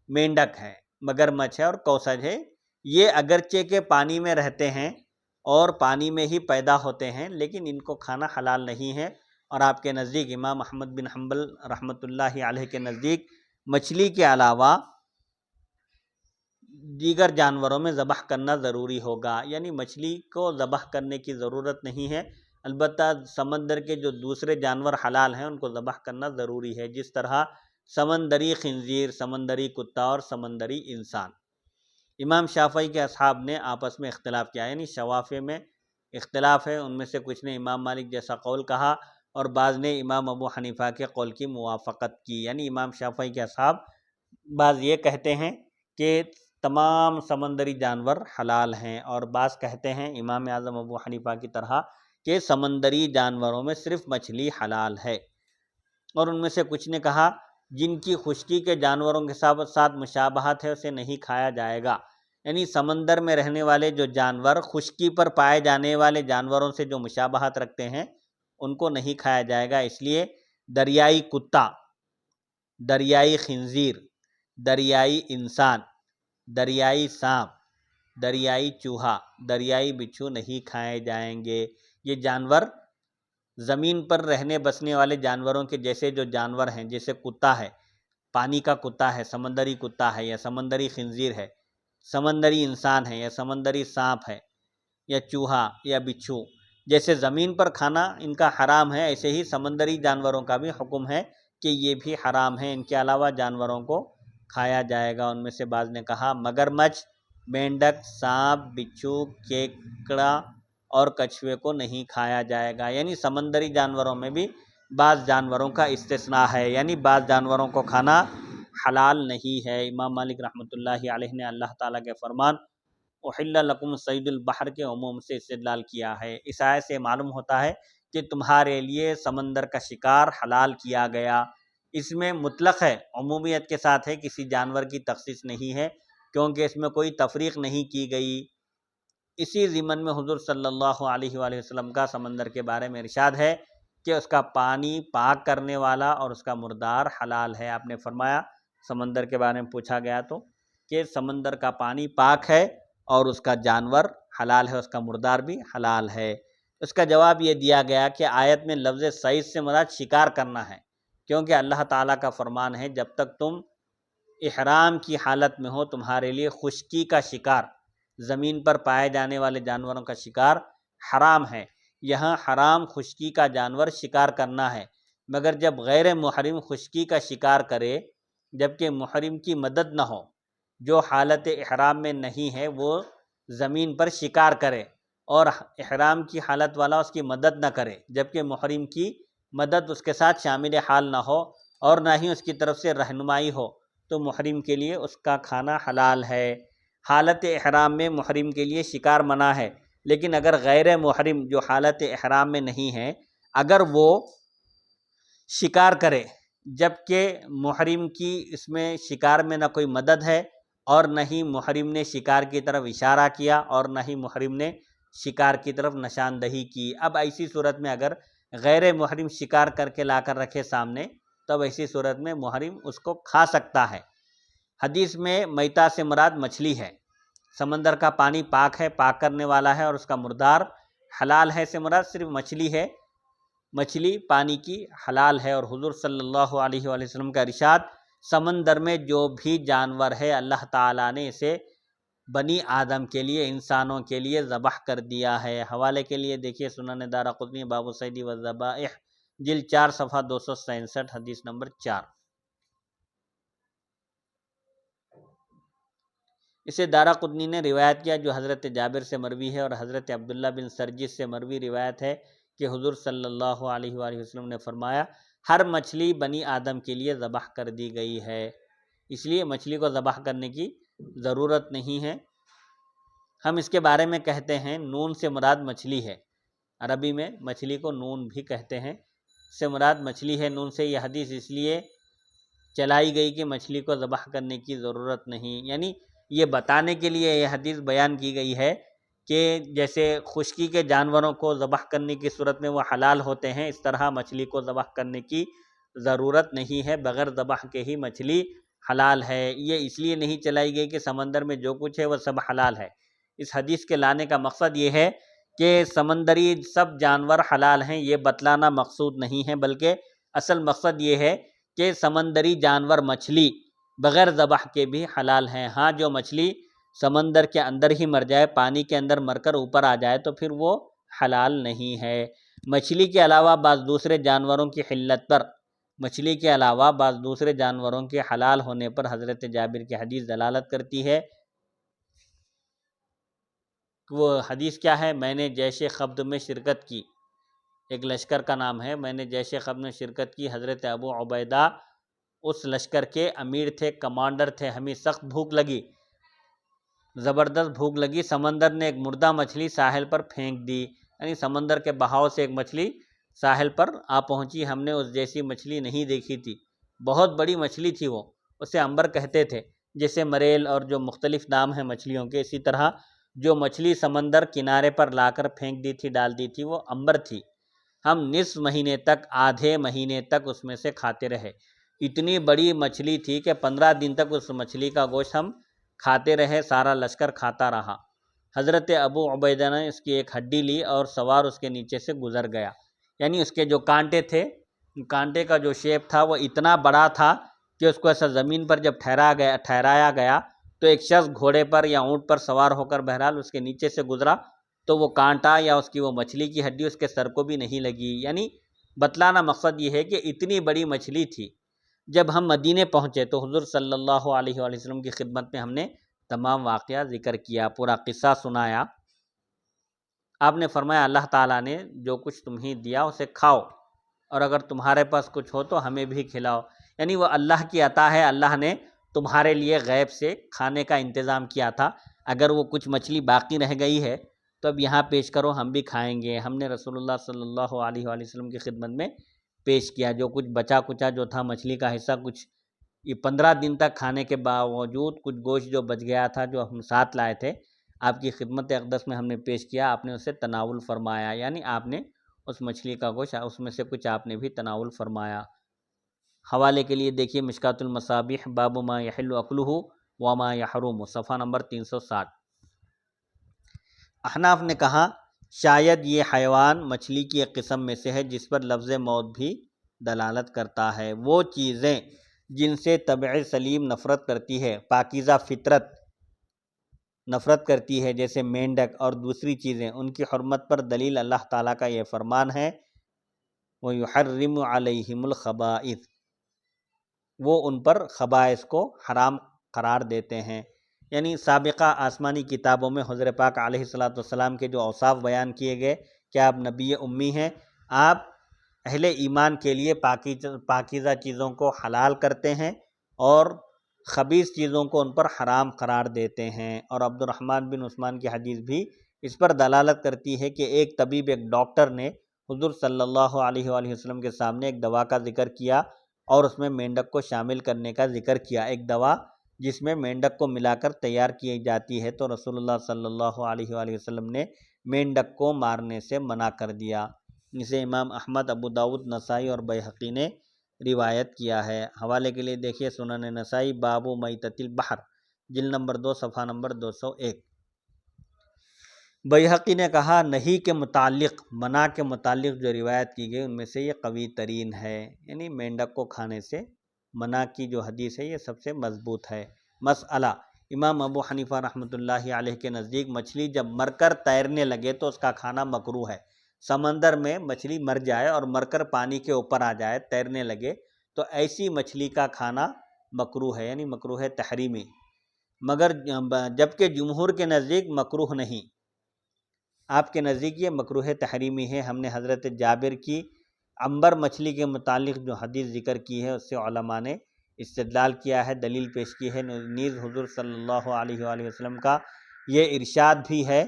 مینڈک ہے، مگرمچھ ہے اور کوسج ہے، یہ اگرچہ کہ پانی میں رہتے ہیں اور پانی میں ہی پیدا ہوتے ہیں لیکن ان کو کھانا حلال نہیں ہے، اور آپ کے نزدیک امام احمد بن حنبل رحمۃ اللہ علیہ کے نزدیک مچھلی کے علاوہ دیگر جانوروں میں ذبح کرنا ضروری ہوگا، یعنی مچھلی کو ذبح کرنے کی ضرورت نہیں ہے، البتہ سمندر کے جو دوسرے جانور حلال ہیں ان کو ذبح کرنا ضروری ہے، جس طرح سمندری خنزیر، سمندری کتا اور سمندری انسان۔ امام شافعی کے اصحاب نے آپس میں اختلاف کیا، یعنی شوافع میں اختلاف ہے، ان میں سے کچھ نے امام مالک جیسا قول کہا اور بعض نے امام ابو حنیفہ کے قول کی موافقت کی، یعنی امام شافعی کے اصحاب بعض یہ کہتے ہیں کہ تمام سمندری جانور حلال ہیں، اور بعض کہتے ہیں امام اعظم ابو حنیفہ کی طرح کہ سمندری جانوروں میں صرف مچھلی حلال ہے، اور ان میں سے کچھ نے کہا جن کی خشکی کے جانوروں کے ساتھ مشابہت ہے اسے نہیں کھایا جائے گا، یعنی سمندر میں رہنے والے جو جانور خشکی پر پائے جانے والے جانوروں سے جو مشابہت رکھتے ہیں ان کو نہیں کھایا جائے گا، اس لیے دریائی کتا، دریائی خنزیر، دریائی انسان، دریائی سانپ، دریائی چوہا، دریائی بچھو نہیں کھائے جائیں گے۔ یہ جانور زمین پر رہنے بسنے والے جانوروں کے جیسے جو جانور ہیں، جیسے کتا ہے، پانی کا کتا ہے، سمندری کتا ہے یا سمندری خنزیر ہے، سمندری انسان ہے یا سمندری سانپ ہے یا چوہا یا بچھو، جیسے زمین پر کھانا ان کا حرام ہے، ایسے ہی سمندری جانوروں کا بھی حکم ہے کہ یہ بھی حرام ہے، ان کے علاوہ جانوروں کو کھایا جائے گا۔ ان میں سے بعض نے کہا مگرمچھ، مینڈک، سانپ، بچھو، کیکڑا اور کچھوے کو نہیں کھایا جائے گا، یعنی سمندری جانوروں میں بھی بعض جانوروں کا استثناء ہے، یعنی بعض جانوروں کو کھانا حلال نہیں ہے۔ امام مالک رحمۃ اللہ علیہ نے اللہ تعالیٰ کے فرمان احل لکم صید البحر کے عموم سے استدلال کیا ہے۔ اس آیت سے معلوم ہوتا ہے کہ تمہارے لیے سمندر کا شکار حلال کیا گیا، اس میں مطلق ہے، عمومیت کے ساتھ ہے، کسی جانور کی تخصیص نہیں ہے، کیونکہ اس میں کوئی تفریق نہیں کی گئی۔ اسی ضمن میں حضور صلی اللہ علیہ وآلہ وسلم کا سمندر کے بارے میں ارشاد ہے کہ اس کا پانی پاک کرنے والا اور اس کا مردار حلال ہے۔ آپ نے فرمایا، سمندر کے بارے میں پوچھا گیا تو کہ سمندر کا پانی پاک ہے اور اس کا جانور حلال ہے، اس کا مردار بھی حلال ہے۔ اس کا جواب یہ دیا گیا کہ آیت میں لفظ صید سے مراد شکار کرنا ہے، کیونکہ اللہ تعالیٰ کا فرمان ہے جب تک تم احرام کی حالت میں ہو تمہارے لیے خشکی کا شکار، زمین پر پائے جانے والے جانوروں کا شکار حرام ہے۔ یہاں حرام خشکی کا جانور شکار کرنا ہے، مگر جب غیر محرم خشکی کا شکار کرے جبکہ محرم کی مدد نہ ہو، جو حالت احرام میں نہیں ہے وہ زمین پر شکار کرے اور احرام کی حالت والا اس کی مدد نہ کرے، جبکہ محرم کی مدد اس کے ساتھ شامل حال نہ ہو اور نہ ہی اس کی طرف سے رہنمائی ہو، تو محرم کے لیے اس کا کھانا حلال ہے۔ حالت احرام میں محرم کے لیے شکار منع ہے، لیکن اگر غیر محرم جو حالت احرام میں نہیں ہے اگر وہ شکار کرے جبکہ محرم کی اس میں شکار میں نہ کوئی مدد ہے اور نہ ہی محرم نے شکار کی طرف اشارہ کیا اور نہ ہی محرم نے شکار کی طرف نشاندہی کی، اب ایسی صورت میں اگر غیر محرم شکار کر کے لا کر رکھے سامنے، تب ایسی صورت میں محرم اس کو کھا سکتا ہے۔ حدیث میں میتہ سے مراد مچھلی ہے، سمندر کا پانی پاک ہے، پاک کرنے والا ہے، اور اس کا مردار حلال ہے سے مراد صرف مچھلی ہے، مچھلی پانی کی حلال ہے۔ اور حضور صلی اللہ علیہ وآلہ وسلم کا ارشاد، سمندر میں جو بھی جانور ہے اللہ تعالیٰ نے اسے بنی آدم کے لیے، انسانوں کے لیے ذبح کر دیا ہے۔ حوالے کے لیے دیکھیے سنن دارقطنی باب الصید والذبائح، جلد 4 صفحہ 267، حدیث نمبر 4۔ اسے دارقطنی نے روایت کیا جو حضرت جابر سے مروی ہے، اور حضرت عبداللہ بن سرجس سے مروی روایت ہے کہ حضور صلی اللہ علیہ وآلہ وسلم نے فرمایا ہر مچھلی بنی آدم کے لیے ذبح کر دی گئی ہے، اس لیے مچھلی کو ذبح کرنے کی ضرورت نہیں ہے۔ ہم اس کے بارے میں کہتے ہیں نون سے مراد مچھلی ہے، عربی میں مچھلی کو نون بھی کہتے ہیں، اس سے مراد مچھلی ہے۔ نون سے یہ حدیث اس لیے چلائی گئی کہ مچھلی کو ذبح کرنے کی ضرورت نہیں، یعنی یہ بتانے کے لیے یہ حدیث بیان کی گئی ہے کہ جیسے خشکی کے جانوروں کو ذبح کرنے کی صورت میں وہ حلال ہوتے ہیں، اس طرح مچھلی کو ذبح کرنے کی ضرورت نہیں ہے، بغیر ذبح کے ہی مچھلی حلال ہے۔ یہ اس لیے نہیں چلائی گئی کہ سمندر میں جو کچھ ہے وہ سب حلال ہے، اس حدیث کے لانے کا مقصد یہ ہے کہ سمندری سب جانور حلال ہیں یہ بتلانا مقصود نہیں ہے، بلکہ اصل مقصد یہ ہے کہ سمندری جانور مچھلی بغیر ذبح کے بھی حلال ہیں۔ ہاں جو مچھلی سمندر کے اندر ہی مر جائے، پانی کے اندر مر کر اوپر آ جائے تو پھر وہ حلال نہیں ہے۔ مچھلی کے علاوہ بعض دوسرے جانوروں کی حلت پر، مچھلی کے علاوہ بعض دوسرے جانوروں کے حلال ہونے پر حضرت جابر کی حدیث دلالت کرتی ہے وہ حدیث کیا ہے؟ میں نے جیش خبد میں شرکت کی، ایک لشکر کا نام ہے، میں نے جیش خبد میں شرکت کی، حضرت ابو عبیدہ اس لشکر کے امیر تھے، کمانڈر تھے، ہمیں سخت بھوک لگی، زبردست بھوک لگی، سمندر نے ایک مردہ مچھلی ساحل پر پھینک دی، یعنی سمندر کے بہاؤ سے ایک مچھلی ساحل پر آ پہنچی، ہم نے اس جیسی مچھلی نہیں دیکھی تھی، بہت بڑی مچھلی تھی وہ، اسے عنبر کہتے تھے، جیسے مریل اور جو مختلف نام ہیں مچھلیوں کے، اسی طرح جو مچھلی سمندر کنارے پر لا کر پھینک دی تھی، ڈال دی تھی، وہ عنبر تھی، ہم نصف مہینے تک، آدھے مہینے تک اس میں سے کھاتے رہے، اتنی بڑی مچھلی تھی کہ 15 دن تک اس مچھلی کا گوشت ہم کھاتے رہے، سارا لشکر کھاتا رہا۔ حضرت ابو عبیدہ نے اس کی ایک ہڈی لی اور سوار اس کے نیچے سے گزر گیا، یعنی اس کے جو کانٹے تھے، کانٹے کا جو شیپ تھا وہ اتنا بڑا تھا کہ اس کو ایسا زمین پر جب ٹھہرایا گیا تو ایک شخص گھوڑے پر یا اونٹ پر سوار ہو کر بہرحال اس کے نیچے سے گزرا تو وہ کانٹا یا اس کی وہ مچھلی کی ہڈی اس کے سر کو بھی نہیں لگی، یعنی بتلانا مقصد یہ ہے کہ اتنی بڑی مچھلی تھی۔ جب ہم مدینے پہنچے تو حضور صلی اللہ علیہ وآلہ وسلم کی خدمت میں ہم نے تمام واقعہ ذکر کیا، پورا قصہ سنایا۔ آپ نے فرمایا اللہ تعالیٰ نے جو کچھ تمہیں دیا اسے کھاؤ، اور اگر تمہارے پاس کچھ ہو تو ہمیں بھی کھلاؤ، یعنی وہ اللہ کی عطا ہے، اللہ نے تمہارے لیے غیب سے کھانے کا انتظام کیا تھا، اگر وہ کچھ مچھلی باقی رہ گئی ہے تو اب یہاں پیش کرو، ہم بھی کھائیں گے۔ ہم نے رسول اللہ صلی اللہ علیہ وآلہ وسلم کی خدمت میں پیش کیا، جو کچھ بچا کچا جو تھا مچھلی کا حصہ، کچھ یہ 15 دن تک کھانے کے باوجود کچھ گوشت جو بچ گیا تھا جو ہم ساتھ لائے تھے، آپ کی خدمت اقدس میں ہم نے پیش کیا، آپ نے اسے تناول فرمایا، یعنی آپ نے اس مچھلی کا گوشت اس میں سے کچھ آپ نے بھی تناول فرمایا۔ حوالے کے لیے دیکھیے مشکات المصابیح، باب ما یحل اکلہ وما یحرم، صفحہ نمبر 360۔ احناف نے کہا شاید یہ حیوان مچھلی کی ایک قسم میں سے ہے جس پر لفظ موت بھی دلالت کرتا ہے، وہ چیزیں جن سے طبع سلیم نفرت کرتی ہے، پاکیزہ فطرت نفرت کرتی ہے، جیسے مینڈک اور دوسری چیزیں، ان کی حرمت پر دلیل اللہ تعالیٰ کا یہ فرمان ہے وَيُحَرِّمُ عَلَيْهِمُ الْخَبَائِثَ، وہ ان پر خبائث کو حرام قرار دیتے ہیں، یعنی سابقہ آسمانی کتابوں میں حضور پاک علیہ السلام کے جو اوصاف بیان کیے گئے کہ آپ نبی امی ہیں، آپ اہل ایمان کے لیے پاکیزہ چیزوں کو حلال کرتے ہیں اور خبیث چیزوں کو ان پر حرام قرار دیتے ہیں، اور عبد الرحمن بن عثمان کی حدیث بھی اس پر دلالت کرتی ہے کہ ایک طبیب، ایک ڈاکٹر نے حضور صلی اللہ علیہ وآلہ وسلم کے سامنے ایک دوا کا ذکر کیا اور اس میں مینڈک کو شامل کرنے کا ذکر کیا، ایک دوا جس میں مینڈک کو ملا کر تیار کی جاتی ہے، تو رسول اللہ صلی اللہ علیہ وآلہ وسلم نے مینڈک کو مارنے سے منع کر دیا۔ اسے امام احمد، ابو داؤد، نسائی اور بیہقی نے روایت کیا ہے۔ حوالے کے لیے دیکھیے سنن نسائی، باب میتۃ البحر، جلد نمبر 2، صفحہ نمبر 201۔ بیہقی نے کہا نہیں کے متعلق، منع کے متعلق جو روایت کی گئی ان میں سے یہ قوی ترین ہے، یعنی مینڈک کو کھانے سے منع کی جو حدیث ہے یہ سب سے مضبوط ہے۔ مسئلہ، امام ابو حنیفہ رحمۃ اللہ علیہ کے نزدیک مچھلی جب مر کر تیرنے لگے تو اس کا کھانا مکروہ ہے۔ سمندر میں مچھلی مر جائے اور مر کر پانی کے اوپر آ جائے، تیرنے لگے، تو ایسی مچھلی کا کھانا مکروہ ہے، یعنی مکروہ تحریمی، مگر جبکہ جمہور کے نزدیک مکروہ نہیں، آپ کے نزدیک یہ مکروہ تحریمی ہے۔ ہم نے حضرت جابر کی عنبر مچھلی کے متعلق جو حدیث ذکر کی ہے اس سے علماء نے استدلال کیا ہے، دلیل پیش کی ہے، نیز حضور صلی اللہ علیہ وآلہ وسلم کا یہ ارشاد بھی ہے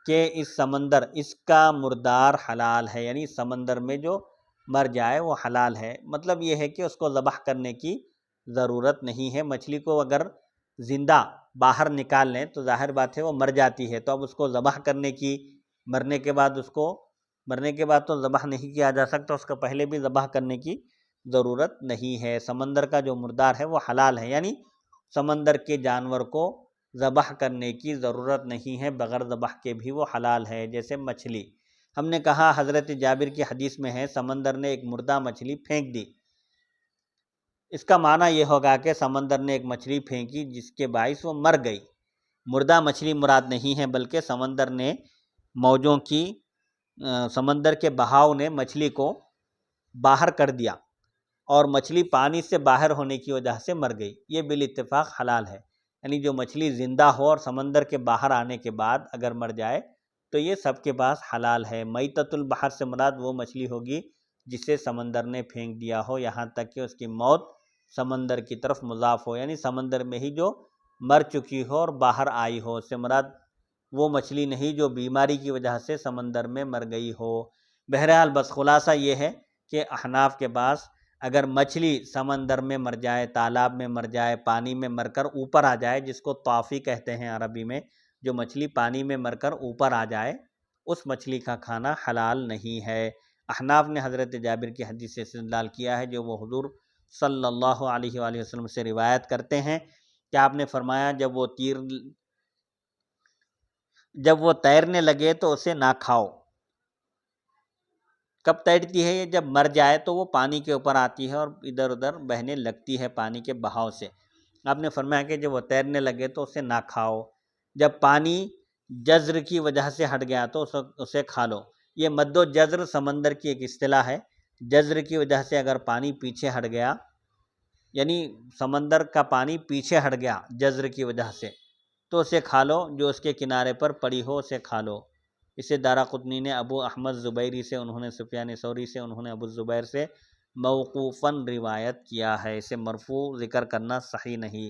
کہ اس سمندر، اس کا مردار حلال ہے، یعنی سمندر میں جو مر جائے وہ حلال ہے، مطلب یہ ہے کہ اس کو ذبح کرنے کی ضرورت نہیں ہے۔ مچھلی کو اگر زندہ باہر نکال لیں تو ظاہر بات ہے وہ مر جاتی ہے، تو اب اس کو ذبح کرنے کی، مرنے کے بعد تو ذبح نہیں کیا جا سکتا، اس کو پہلے بھی ذبح کرنے کی ضرورت نہیں ہے۔ سمندر کا جو مردار ہے وہ حلال ہے، یعنی سمندر کے جانور کو ذبح کرنے کی ضرورت نہیں ہے، بغیر ذبح کے بھی وہ حلال ہے، جیسے مچھلی۔ ہم نے کہا حضرت جابر کی حدیث میں ہے سمندر نے ایک مردہ مچھلی پھینک دی، اس کا معنی یہ ہوگا کہ سمندر نے ایک مچھلی پھینکی جس کے باعث وہ مر گئی، مردہ مچھلی مراد نہیں ہے، بلکہ سمندر نے موجوں کی، سمندر کے بہاؤ نے مچھلی کو باہر کر دیا اور مچھلی پانی سے باہر ہونے کی وجہ سے مر گئی، یہ بالاتفاق حلال ہے، یعنی جو مچھلی زندہ ہو اور سمندر کے باہر آنے کے بعد اگر مر جائے تو یہ سب کے پاس حلال ہے۔ میتۃ البحر سے مراد وہ مچھلی ہوگی جسے سمندر نے پھینک دیا ہو، یہاں تک کہ اس کی موت سمندر کی طرف مضاف ہو، یعنی سمندر میں ہی جو مر چکی ہو اور باہر آئی ہو۔ اس سے مراد وہ مچھلی نہیں جو بیماری کی وجہ سے سمندر میں مر گئی ہو۔ بہرحال بس خلاصہ یہ ہے کہ احناف کے پاس اگر مچھلی سمندر میں مر جائے، تالاب میں مر جائے، پانی میں مر کر اوپر آ جائے، جس کو طافی کہتے ہیں عربی میں، جو مچھلی پانی میں مر کر اوپر آ جائے، اس مچھلی کا کھانا حلال نہیں ہے۔ احناف نے حضرت جابر کی حدیث سے استدلال کیا ہے جو وہ حضور صلی اللہ علیہ وآلہ وسلم سے روایت کرتے ہیں کہ آپ نے فرمایا جب وہ تیرنے لگے تو اسے نہ کھاؤ۔ کب تیرتی ہے یہ؟ جب مر جائے تو وہ پانی کے اوپر آتی ہے اور ادھر ادھر بہنے لگتی ہے پانی کے بہاؤ سے۔ آپ نے فرمایا کہ جب وہ تیرنے لگے تو اسے نہ کھاؤ، جب پانی جزر کی وجہ سے ہٹ گیا تو اسے کھا لو۔ یہ مد و جزر سمندر کی ایک اصطلاح ہے۔ جزر کی وجہ سے اگر پانی پیچھے ہٹ گیا، یعنی سمندر کا پانی پیچھے ہٹ گیا جزر کی وجہ سے، تو اسے کھا لو، جو اس کے کنارے پر پڑی ہو اسے کھا لو۔ اسے دارقطنی نے ابو احمد زبیری سے، انہوں نے سفیان ثوری سے، انہوں نے ابو الزبیر سے موقوفاً روایت کیا ہے۔ اسے مرفوع ذکر کرنا صحیح نہیں۔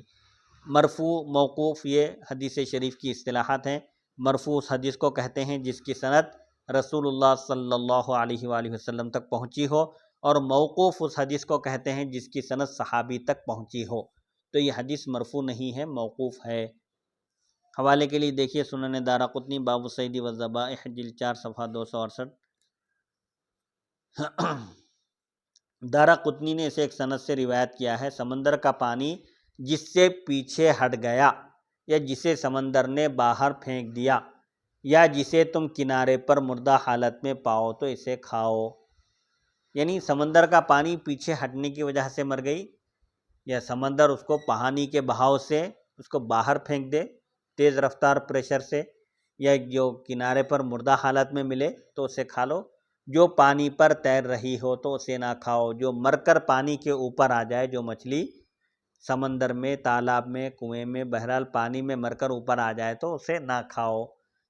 مرفوع، موقوف یہ حدیث شریف کی اصطلاحات ہیں۔ مرفوع اس حدیث کو کہتے ہیں جس کی سند رسول اللہ صلی اللہ علیہ وآلہ وسلم تک پہنچی ہو، اور موقوف اس حدیث کو کہتے ہیں جس کی سند صحابی تک پہنچی ہو۔ تو یہ حدیث مرفوع نہیں ہے، موقوف ہے۔ حوالے کے لیے دیکھیے سنن دارقطنی باب الصید والذبائح جلد 4 صفحہ 268۔ دارقطنی نے اسے ایک سند سے روایت کیا ہے، سمندر کا پانی جس سے پیچھے ہٹ گیا، یا جسے سمندر نے باہر پھینک دیا، یا جسے تم کنارے پر مردہ حالت میں پاؤ تو اسے کھاؤ۔ یعنی سمندر کا پانی پیچھے ہٹنے کی وجہ سے مر گئی، یا سمندر اس کو پانی کے بہاؤ سے اس کو باہر پھینک دے تیز رفتار پریشر سے، یا جو کنارے پر مردہ حالت میں ملے تو اسے کھا لو۔ جو پانی پر تیر رہی ہو تو اسے نہ کھاؤ۔ جو مر کر پانی کے اوپر آ جائے، جو مچھلی سمندر میں، تالاب میں، کنویں میں، بہرحال پانی میں مر کر اوپر آ جائے تو اسے نہ کھاؤ۔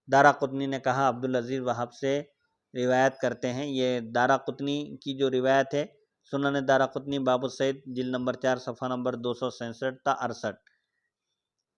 دارقطنی نے کہا، عبدالعزیز وہب سے روایت کرتے ہیں، یہ دارقطنی کی جو روایت ہے، سنن دارقطنی باب الصید جلد نمبر 4 صفحہ نمبر 267 تا 68۔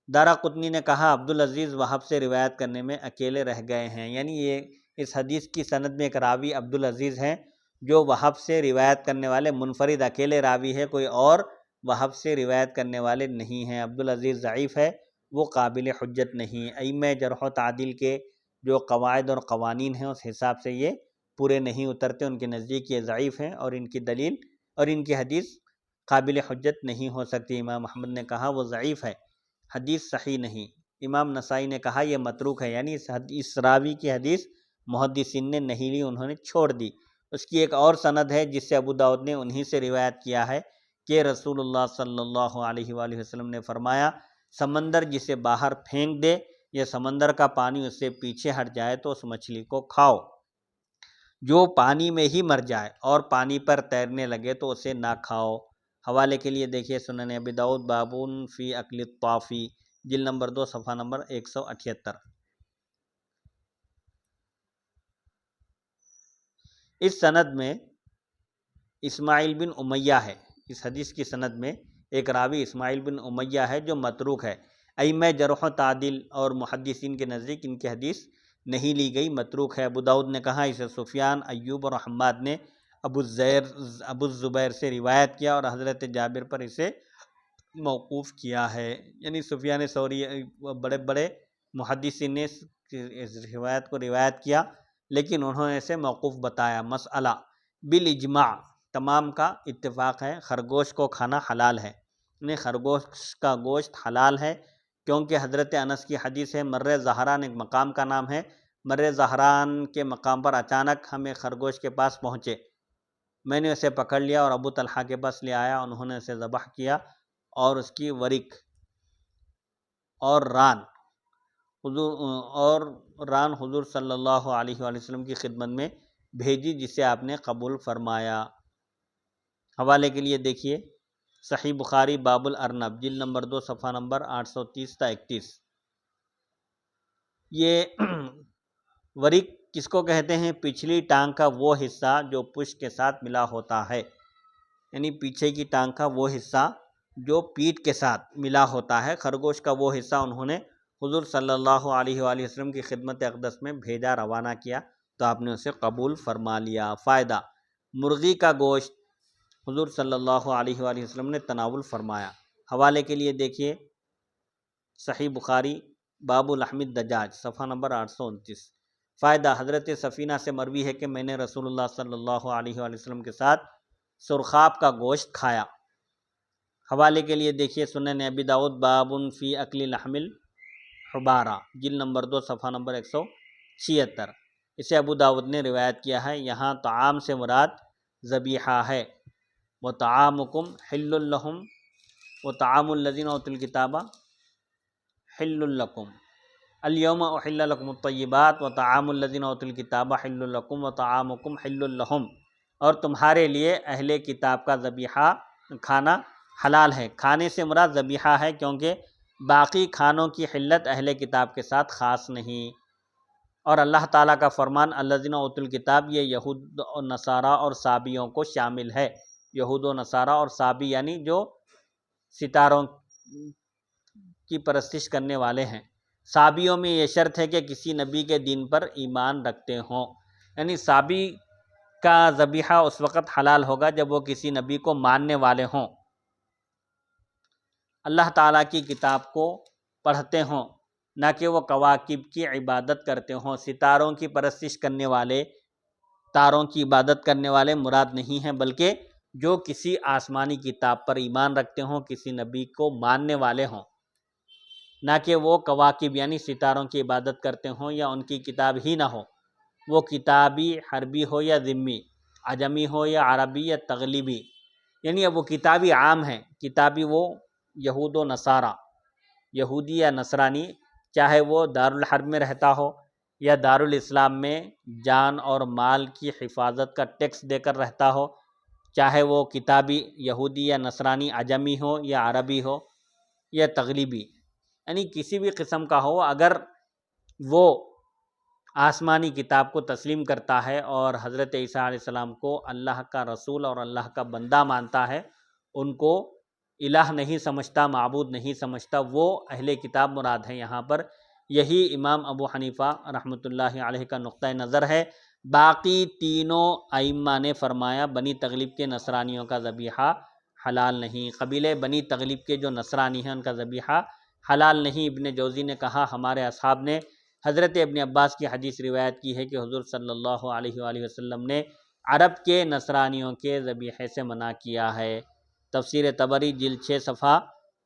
دارقطنی نے کہا عبدالعزیز وہب سے روایت کرنے میں اکیلے رہ گئے ہیں، یعنی یہ اس حدیث کی سند میں ایک راوی عبدالعزیز ہیں جو وہب سے روایت کرنے والے منفرد اکیلے راوی ہے، کوئی اور وہب سے روایت کرنے والے نہیں ہیں۔ عبدالعزیز ضعیف ہے، وہ قابل حجت نہیں۔ ائمہ جرح و تعدیل کے جو قواعد اور قوانین ہیں اس حساب سے یہ پورے نہیں اترتے، ان کے نزدیک یہ ضعیف ہیں، اور ان کی دلیل اور ان کی حدیث قابل حجت نہیں ہو سکتی۔ امام احمد نے کہا وہ ضعیف ہے، حدیث صحیح نہیں۔ امام نسائی نے کہا یہ متروک ہے، یعنی اس راوی کی حدیث محدثین نے نہیں لی، انہوں نے چھوڑ دی۔ اس کی ایک اور سند ہے جس سے ابو داؤد نے انہی سے روایت کیا ہے کہ رسول اللہ صلی اللہ علیہ وآلہ وسلم نے فرمایا، سمندر جسے باہر پھینک دے یا سمندر کا پانی اس سے پیچھے ہٹ جائے تو اس مچھلی کو کھاؤ۔ جو پانی میں ہی مر جائے اور پانی پر تیرنے لگے تو اسے نہ کھاؤ۔ حوالے کے لیے دیکھیے سنن ابی داؤد بابون فی اکل الطافی جلد نمبر 2 صفحہ نمبر 178۔ اس سند میں اسماعیل بن امیہ ہے، اس حدیث کی سند میں ایک راوی اسماعیل بن امیہ ہے جو متروک ہے۔ ائمہ جرح و تعدیل اور محدثین کے نزدیک ان کی حدیث نہیں لی گئی، متروک ہے۔ ابو داؤد نے کہا اسے سفیان، ایوب اور حماد نے ابو الزبیر سے روایت کیا اور حضرت جابر پر اسے موقوف کیا ہے، یعنی سفیان ثوری بڑے بڑے محدثین نے اس روایت کو روایت کیا لیکن انہوں نے اسے موقوف بتایا۔ مسئلہ بالاجماع، تمام کا اتفاق ہے، خرگوش کو کھانا حلال ہے، یعنی خرگوش کا گوشت حلال ہے، کیونکہ حضرت انس کی حدیث ہے، مر زہران ایک مقام کا نام ہے، مر زہران کے مقام پر اچانک ہم ایک خرگوش کے پاس پہنچے، میں نے اسے پکڑ لیا اور ابو طلحہ کے پاس لے آیا، انہوں نے اسے ذبح کیا اور اس کی ورک اور ران حضور صلی اللہ علیہ وآلہ وسلم کی خدمت میں بھیجی، جسے آپ نے قبول فرمایا۔ حوالے کے لیے دیکھیے صحیح بخاری باب الارنب جلد نمبر 2 صفحہ نمبر 830 تا 31۔ یہ ورق کس کو کہتے ہیں؟ پچھلی ٹانگ کا وہ حصہ جو پشت کے ساتھ ملا ہوتا ہے، یعنی پیچھے کی ٹانگ کا وہ حصہ جو پیٹھ کے ساتھ ملا ہوتا ہے۔ خرگوش کا وہ حصہ انہوں نے حضور صلی اللہ علیہ وآلہ وسلم کی خدمت اقدس میں بھیجا، روانہ کیا تو آپ نے اسے قبول فرما لیا۔ فائدہ: مرغی کا گوشت حضور صلی اللہ علیہ وآلہ وسلم نے تناول فرمایا۔ حوالے کے لیے دیکھیے صحیح بخاری باب لحم الدجاج صفحہ نمبر 829۔ فائدہ: حضرت سفینہ سے مروی ہے کہ میں نے رسول اللہ صلی اللہ علیہ وآلہ وسلم کے ساتھ سرخاب کا گوشت کھایا۔ حوالے کے لیے دیکھیے سنن ابی داؤد باب فی اکل لحم الحبارہ جلد نمبر 2 صفحہ نمبر 176۔ اسے ابو داؤد نے روایت کیا ہے۔ یہاں طعام سے مراد ذبیحہ ہے۔ وطعامکم حل لہم وطعام الذین اوتوا الکتاب حل لکم الیوم احل لکم الطیبات وطعام الذین اوتوا الکتاب حل لکم وطعامکم حل لہم، اور تمہارے لیے اہل کتاب کا ذبیحہ کھانا حلال ہے۔ کھانے سے مراد ذبیحہ ہے کیونکہ باقی کھانوں کی حلت اہل کتاب کے ساتھ خاص نہیں۔ اور اللہ تعالیٰ کا فرمان الذین اوتوا الکتاب، یہ یہود و نصارہ اور صابیوں کو شامل ہے۔ یہود و نصارہ اور صابی یعنی جو ستاروں کی پرستش کرنے والے ہیں۔ صابیوں میں یہ شرط ہے کہ کسی نبی کے دین پر ایمان رکھتے ہوں، یعنی صابی کا ذبیحہ اس وقت حلال ہوگا جب وہ کسی نبی کو ماننے والے ہوں، اللہ تعالیٰ کی کتاب کو پڑھتے ہوں، نہ کہ وہ کواکب کی عبادت کرتے ہوں۔ ستاروں کی پرستش کرنے والے، تاروں کی عبادت کرنے والے مراد نہیں ہیں، بلکہ جو کسی آسمانی کتاب پر ایمان رکھتے ہوں، کسی نبی کو ماننے والے ہوں، نہ کہ وہ کواکب یعنی ستاروں کی عبادت کرتے ہوں یا ان کی کتاب ہی نہ ہو، وہ کتابی عربی ہو یا ذمی، عجمی ہو یا عربی یا تغلبی، یعنی اب وہ کتابی عام ہیں، کتابی وہ یہود و نصارہ، یہودی یا نصرانی، چاہے وہ دارالحرب میں رہتا ہو یا دارالاسلام میں جان اور مال کی حفاظت کا ٹیکس دے کر رہتا ہو، چاہے وہ کتابی یہودی یا نصرانی عجمی ہو یا عربی ہو یا تغلبی، یعنی کسی بھی قسم کا ہو، اگر وہ آسمانی کتاب کو تسلیم کرتا ہے اور حضرت عیسیٰ علیہ السلام کو اللہ کا رسول اور اللہ کا بندہ مانتا ہے، ان کو الہ نہیں سمجھتا، معبود نہیں سمجھتا، وہ اہل کتاب مراد ہے یہاں پر۔ یہی امام ابو حنیفہ رحمۃ اللہ علیہ کا نقطہ نظر ہے۔ باقی تینوں ائمہ نے فرمایا بنی تغلب کے نصرانیوں کا ذبیحہ حلال نہیں، قبیلے بنی تغلب کے جو نصرانی ہیں ان کا ذبیحہ حلال نہیں۔ ابن جوزی نے کہا ہمارے اصحاب نے حضرت ابن عباس کی حدیث روایت کی ہے کہ حضور صلی اللہ علیہ وآلہ وسلم نے عرب کے نصرانیوں کے ذبیحے سے منع کیا ہے۔ تفسیر طبری جلد 6 صفحہ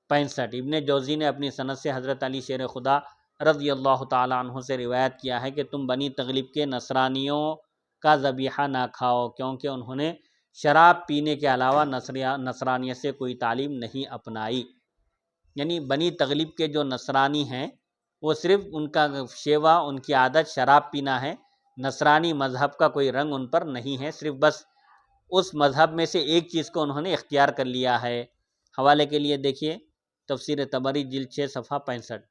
65۔ ابن جوزی نے اپنی سند سے حضرت علی شیر خدا رضی اللہ تعالیٰ عنہ سے روایت کیا ہے کہ تم بنی تغلب کے نصرانیوں کا ذبیحہ نہ کھاؤ، کیونکہ انہوں نے شراب پینے کے علاوہ نصرانیت سے کوئی تعلیم نہیں اپنائی۔ یعنی بنی تغلب کے جو نصرانی ہیں وہ صرف ان کا شیوا، ان کی عادت شراب پینا ہے، نصرانی مذہب کا کوئی رنگ ان پر نہیں ہے، صرف بس اس مذہب میں سے ایک چیز کو انہوں نے اختیار کر لیا ہے۔ حوالے کے لیے دیکھیے تفسیر طبری جلد 6 صفحہ 65۔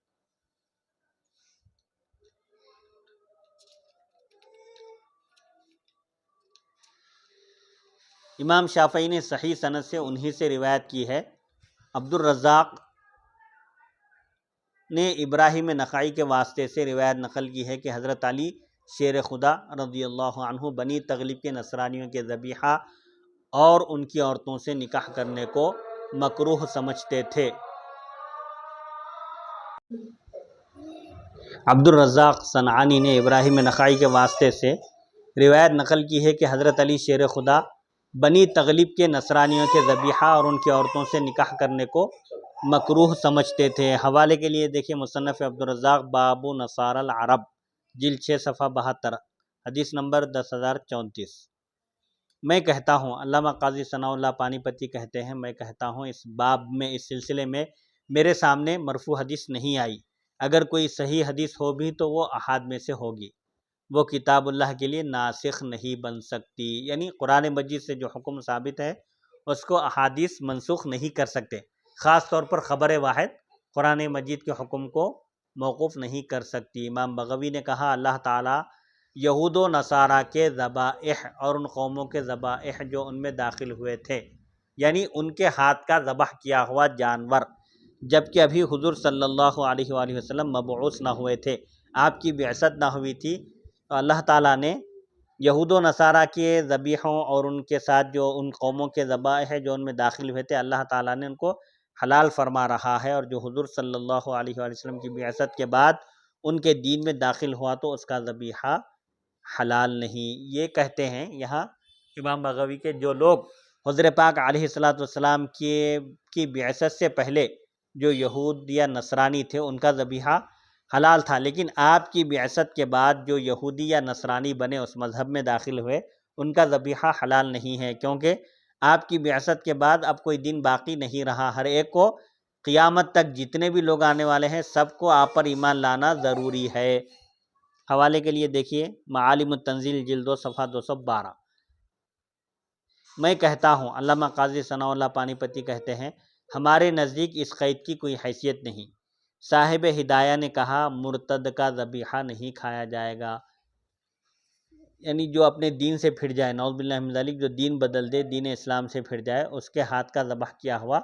امام شافعی نے صحیح سند سے انہی سے روایت کی ہے۔ عبد الرزاق نے ابراہیم نخعی کے واسطے سے روایت نقل کی ہے کہ حضرت علی شیر خدا رضی اللہ عنہ بنی تغلب کے نصرانیوں کے ذبیحہ اور ان کی عورتوں سے نکاح کرنے کو مکروہ سمجھتے تھے۔ عبد الرزاق صنعانی نے ابراہیم نخعی کے واسطے سے روایت نقل کی ہے کہ حضرت علی شیر خدا بنی تغلب کے نصرانیوں کے ذبیحہ اور ان کی عورتوں سے نکاح کرنے کو مکروہ سمجھتے تھے۔ حوالے کے لیے دیکھیں مصنف عبد الرزاق باب نصار العرب جلد 6 صفحہ 72، حدیث نمبر 10034۔ میں کہتا ہوں، علامہ قاضی ثناء اللہ پانی پتی کہتے ہیں، میں کہتا ہوں اس باب میں، اس سلسلے میں میرے سامنے مرفوع حدیث نہیں آئی، اگر کوئی صحیح حدیث ہو بھی تو وہ احاد میں سے ہوگی، وہ کتاب اللہ کے لیے ناسخ نہیں بن سکتی۔ یعنی قرآن مجید سے جو حکم ثابت ہے اس کو احادیث منسوخ نہیں کر سکتے، خاص طور پر خبر واحد قرآن مجید کے حکم کو موقوف نہیں کر سکتی۔ امام بغوی نے کہا اللہ تعالیٰ یہود و نصارہ کے ذبائح اور ان قوموں کے ذبائح جو ان میں داخل ہوئے تھے، یعنی ان کے ہاتھ کا ذبح کیا ہوا جانور، جبکہ ابھی حضور صلی اللہ علیہ وآلہ وسلم مبعوث نہ ہوئے تھے، آپ کی بعثت نہ ہوئی تھی، تو اللہ تعالیٰ نے یہود و نصارہ کے ذبیحوں اور ان کے ساتھ جو ان قوموں کے ذبائح جو ان میں داخل ہوئے تھے، اللہ تعالیٰ نے ان کو حلال فرما رہا ہے، اور جو حضور صلی اللہ علیہ وآلہ وسلم کی بعثت کے بعد ان کے دین میں داخل ہوا تو اس کا ذبیحہ حلال نہیں۔ یہ کہتے ہیں یہاں امام بغوی کے جو لوگ حضور پاک علیہ السلام کی بعثت سے پہلے جو یہود یا نصرانی تھے ان کا ذبیحہ حلال تھا، لیکن آپ کی بعثت کے بعد جو یہودی یا نصرانی بنے اس مذہب میں داخل ہوئے ان کا ذبیحہ حلال نہیں ہے، کیونکہ آپ کی بعثت کے بعد اب کوئی دین باقی نہیں رہا، ہر ایک کو قیامت تک جتنے بھی لوگ آنے والے ہیں سب کو آپ پر ایمان لانا ضروری ہے۔ حوالے کے لیے دیکھیے معالم التنزیل جلد 2 صفحہ 212۔ میں کہتا ہوں، علامہ قاضی ثناء اللہ پانی پتی کہتے ہیں، ہمارے نزدیک اس قید کی کوئی حیثیت نہیں۔ صاحب ہدایہ نے کہا مرتد کا ذبیحہ نہیں کھایا جائے گا، یعنی جو اپنے دین سے پھر جائے، نعوذ باللہ من ذالک، جو دین بدل دے، دین اسلام سے پھر جائے، اس کے ہاتھ کا ذبح کیا ہوا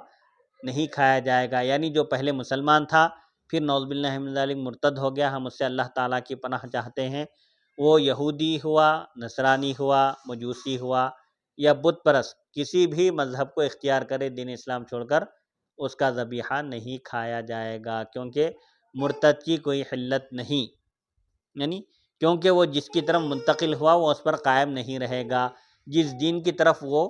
نہیں کھایا جائے گا، یعنی جو پہلے مسلمان تھا پھر نعوذ باللہ من ذالک مرتد ہو گیا، ہم اس سے اللہ تعالیٰ کی پناہ چاہتے ہیں، وہ یہودی ہوا، نصرانی ہوا، مجوسی ہوا یا بت پرست، کسی بھی مذہب کو اختیار کرے، دین اسلام چھوڑ کر، اس کا ذبیحہ نہیں کھایا جائے گا، کیونکہ مرتد کی کوئی حلت نہیں، یعنی کیونکہ وہ جس کی طرف منتقل ہوا وہ اس پر قائم نہیں رہے گا، جس دین کی طرف وہ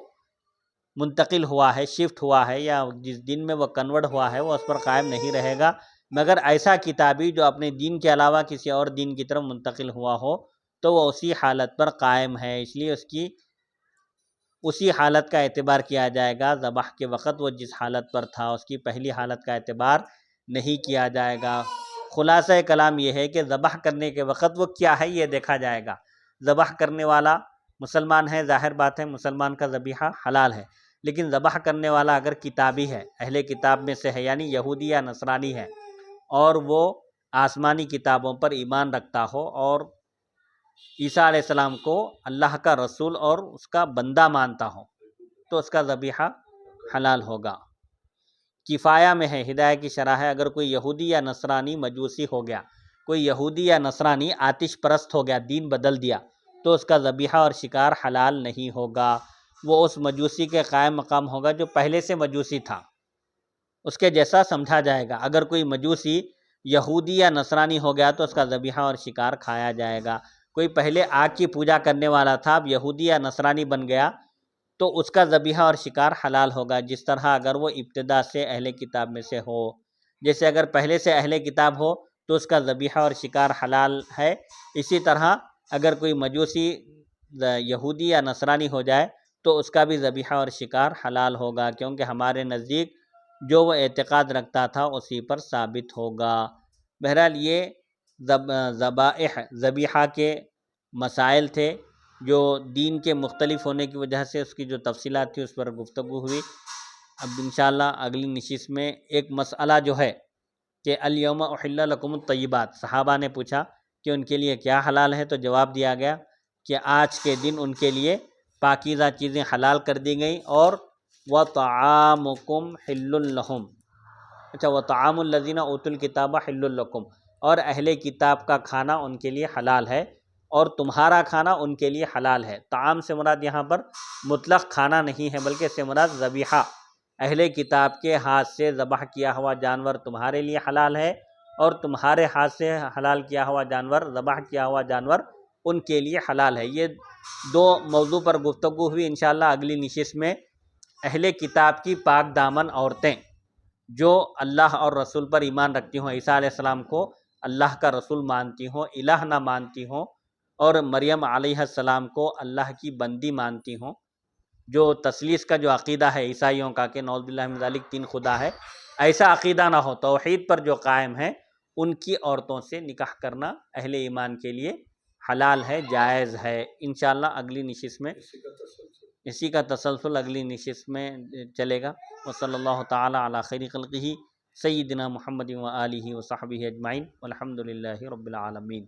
منتقل ہوا ہے، شفٹ ہوا ہے، یا جس دین میں وہ کنورٹ ہوا ہے وہ اس پر قائم نہیں رہے گا، مگر ایسا کتابی جو اپنے دین کے علاوہ کسی اور دین کی طرف منتقل ہوا ہو تو وہ اسی حالت پر قائم ہے، اس لیے اس کی اسی حالت کا اعتبار کیا جائے گا، ذبح کے وقت وہ جس حالت پر تھا اس کی پہلی حالت کا اعتبار نہیں کیا جائے گا۔ خلاصہ کلام یہ ہے کہ ذبح کرنے کے وقت وہ کیا ہے یہ دیکھا جائے گا، ذبح کرنے والا مسلمان ہے، ظاہر بات ہے مسلمان کا ذبیحہ حلال ہے، لیکن ذبح کرنے والا اگر کتابی ہے، اہل کتاب میں سے ہے، یعنی یہودی یا نصرانی ہے، اور وہ آسمانی کتابوں پر ایمان رکھتا ہو اور عیسیٰ علیہ السلام کو اللہ کا رسول اور اس کا بندہ مانتا ہو تو اس کا ذبیحہ حلال ہوگا۔ کفایہ میں ہے، ہدایہ کی شرح ہے، اگر کوئی یہودی یا نصرانی مجوسی ہو گیا، کوئی یہودی یا نصرانی آتش پرست ہو گیا، دین بدل دیا، تو اس کا ذبیحہ اور شکار حلال نہیں ہوگا، وہ اس مجوسی کے قائم مقام ہوگا جو پہلے سے مجوسی تھا، اس کے جیسا سمجھا جائے گا۔ اگر کوئی مجوسی یہودی یا نصرانی ہو گیا تو اس کا ذبیحہ اور شکار کھایا جائے گا۔ کوئی پہلے آگ کی پوجا کرنے والا تھا، اب یہودی یا نصرانی بن گیا تو اس کا ذبیحہ اور شکار حلال ہوگا، جس طرح اگر وہ ابتدا سے اہل کتاب میں سے ہو، جیسے اگر پہلے سے اہل کتاب ہو تو اس کا ذبیحہ اور شکار حلال ہے، اسی طرح اگر کوئی مجوسی یہودی یا نصرانی ہو جائے تو اس کا بھی ذبیحہ اور شکار حلال ہوگا، کیونکہ ہمارے نزدیک جو وہ اعتقاد رکھتا تھا اسی پر ثابت ہوگا۔ بہرحال یہ ذبیحہ کے مسائل تھے جو دین کے مختلف ہونے کی وجہ سے اس کی جو تفصیلات تھی اس پر گفتگو ہوئی۔ اب انشاءاللہ اگلی نشست میں ایک مسئلہ جو ہے کہ الیوم احل لکم الطیبات، صحابہ نے پوچھا کہ ان کے لیے کیا حلال ہے، تو جواب دیا گیا کہ آج کے دن ان کے لیے پاکیزہ چیزیں حلال کر دی گئیں، اور وَطَعَامُكُمْ حِلٌّ لَهُمْ، اچھا وَطَعَامُ الَّذِينَ أُوتُوا الْكِتَابَ حِلٌّ لَكُمْ، اور اہل کتاب کا کھانا ان کے لیے حلال ہے اور تمہارا کھانا ان کے لیے حلال ہے۔ طعام سے مراد یہاں پر مطلق کھانا نہیں ہے، بلکہ سے مراد ذبیحہ، اہل کتاب کے ہاتھ سے ذبح کیا ہوا جانور تمہارے لیے حلال ہے، اور تمہارے ہاتھ سے حلال کیا ہوا جانور، ذبح کیا ہوا جانور ان کے لیے حلال ہے۔ یہ دو موضوع پر گفتگو ہوئی۔ انشاءاللہ اگلی نشست میں اہل کتاب کی پاک دامن عورتیں جو اللہ اور رسول پر ایمان رکھتی ہوں، عیسیٰ علیہ السلام کو اللہ کا رسول مانتی ہوں، الہ نہ مانتی ہوں، اور مریم علیہ السلام کو اللہ کی بندی مانتی ہوں، جو تثلیث کا جو عقیدہ ہے عیسائیوں کا کہ نعوذ باللہ من ذالک 3 خدا ہے، ایسا عقیدہ نہ ہو، توحید پر جو قائم ہے، ان کی عورتوں سے نکاح کرنا اہل ایمان کے لیے حلال ہے، جائز ہے۔ انشاءاللہ اگلی نشست میں اسی کا تسلسل اگلی نشست میں چلے گا۔ وصلی اللہ تعالی علی خیر خلقہ سیدنا محمد و آلہ و صحبہ اجمعین والحمد للہ رب العالمین۔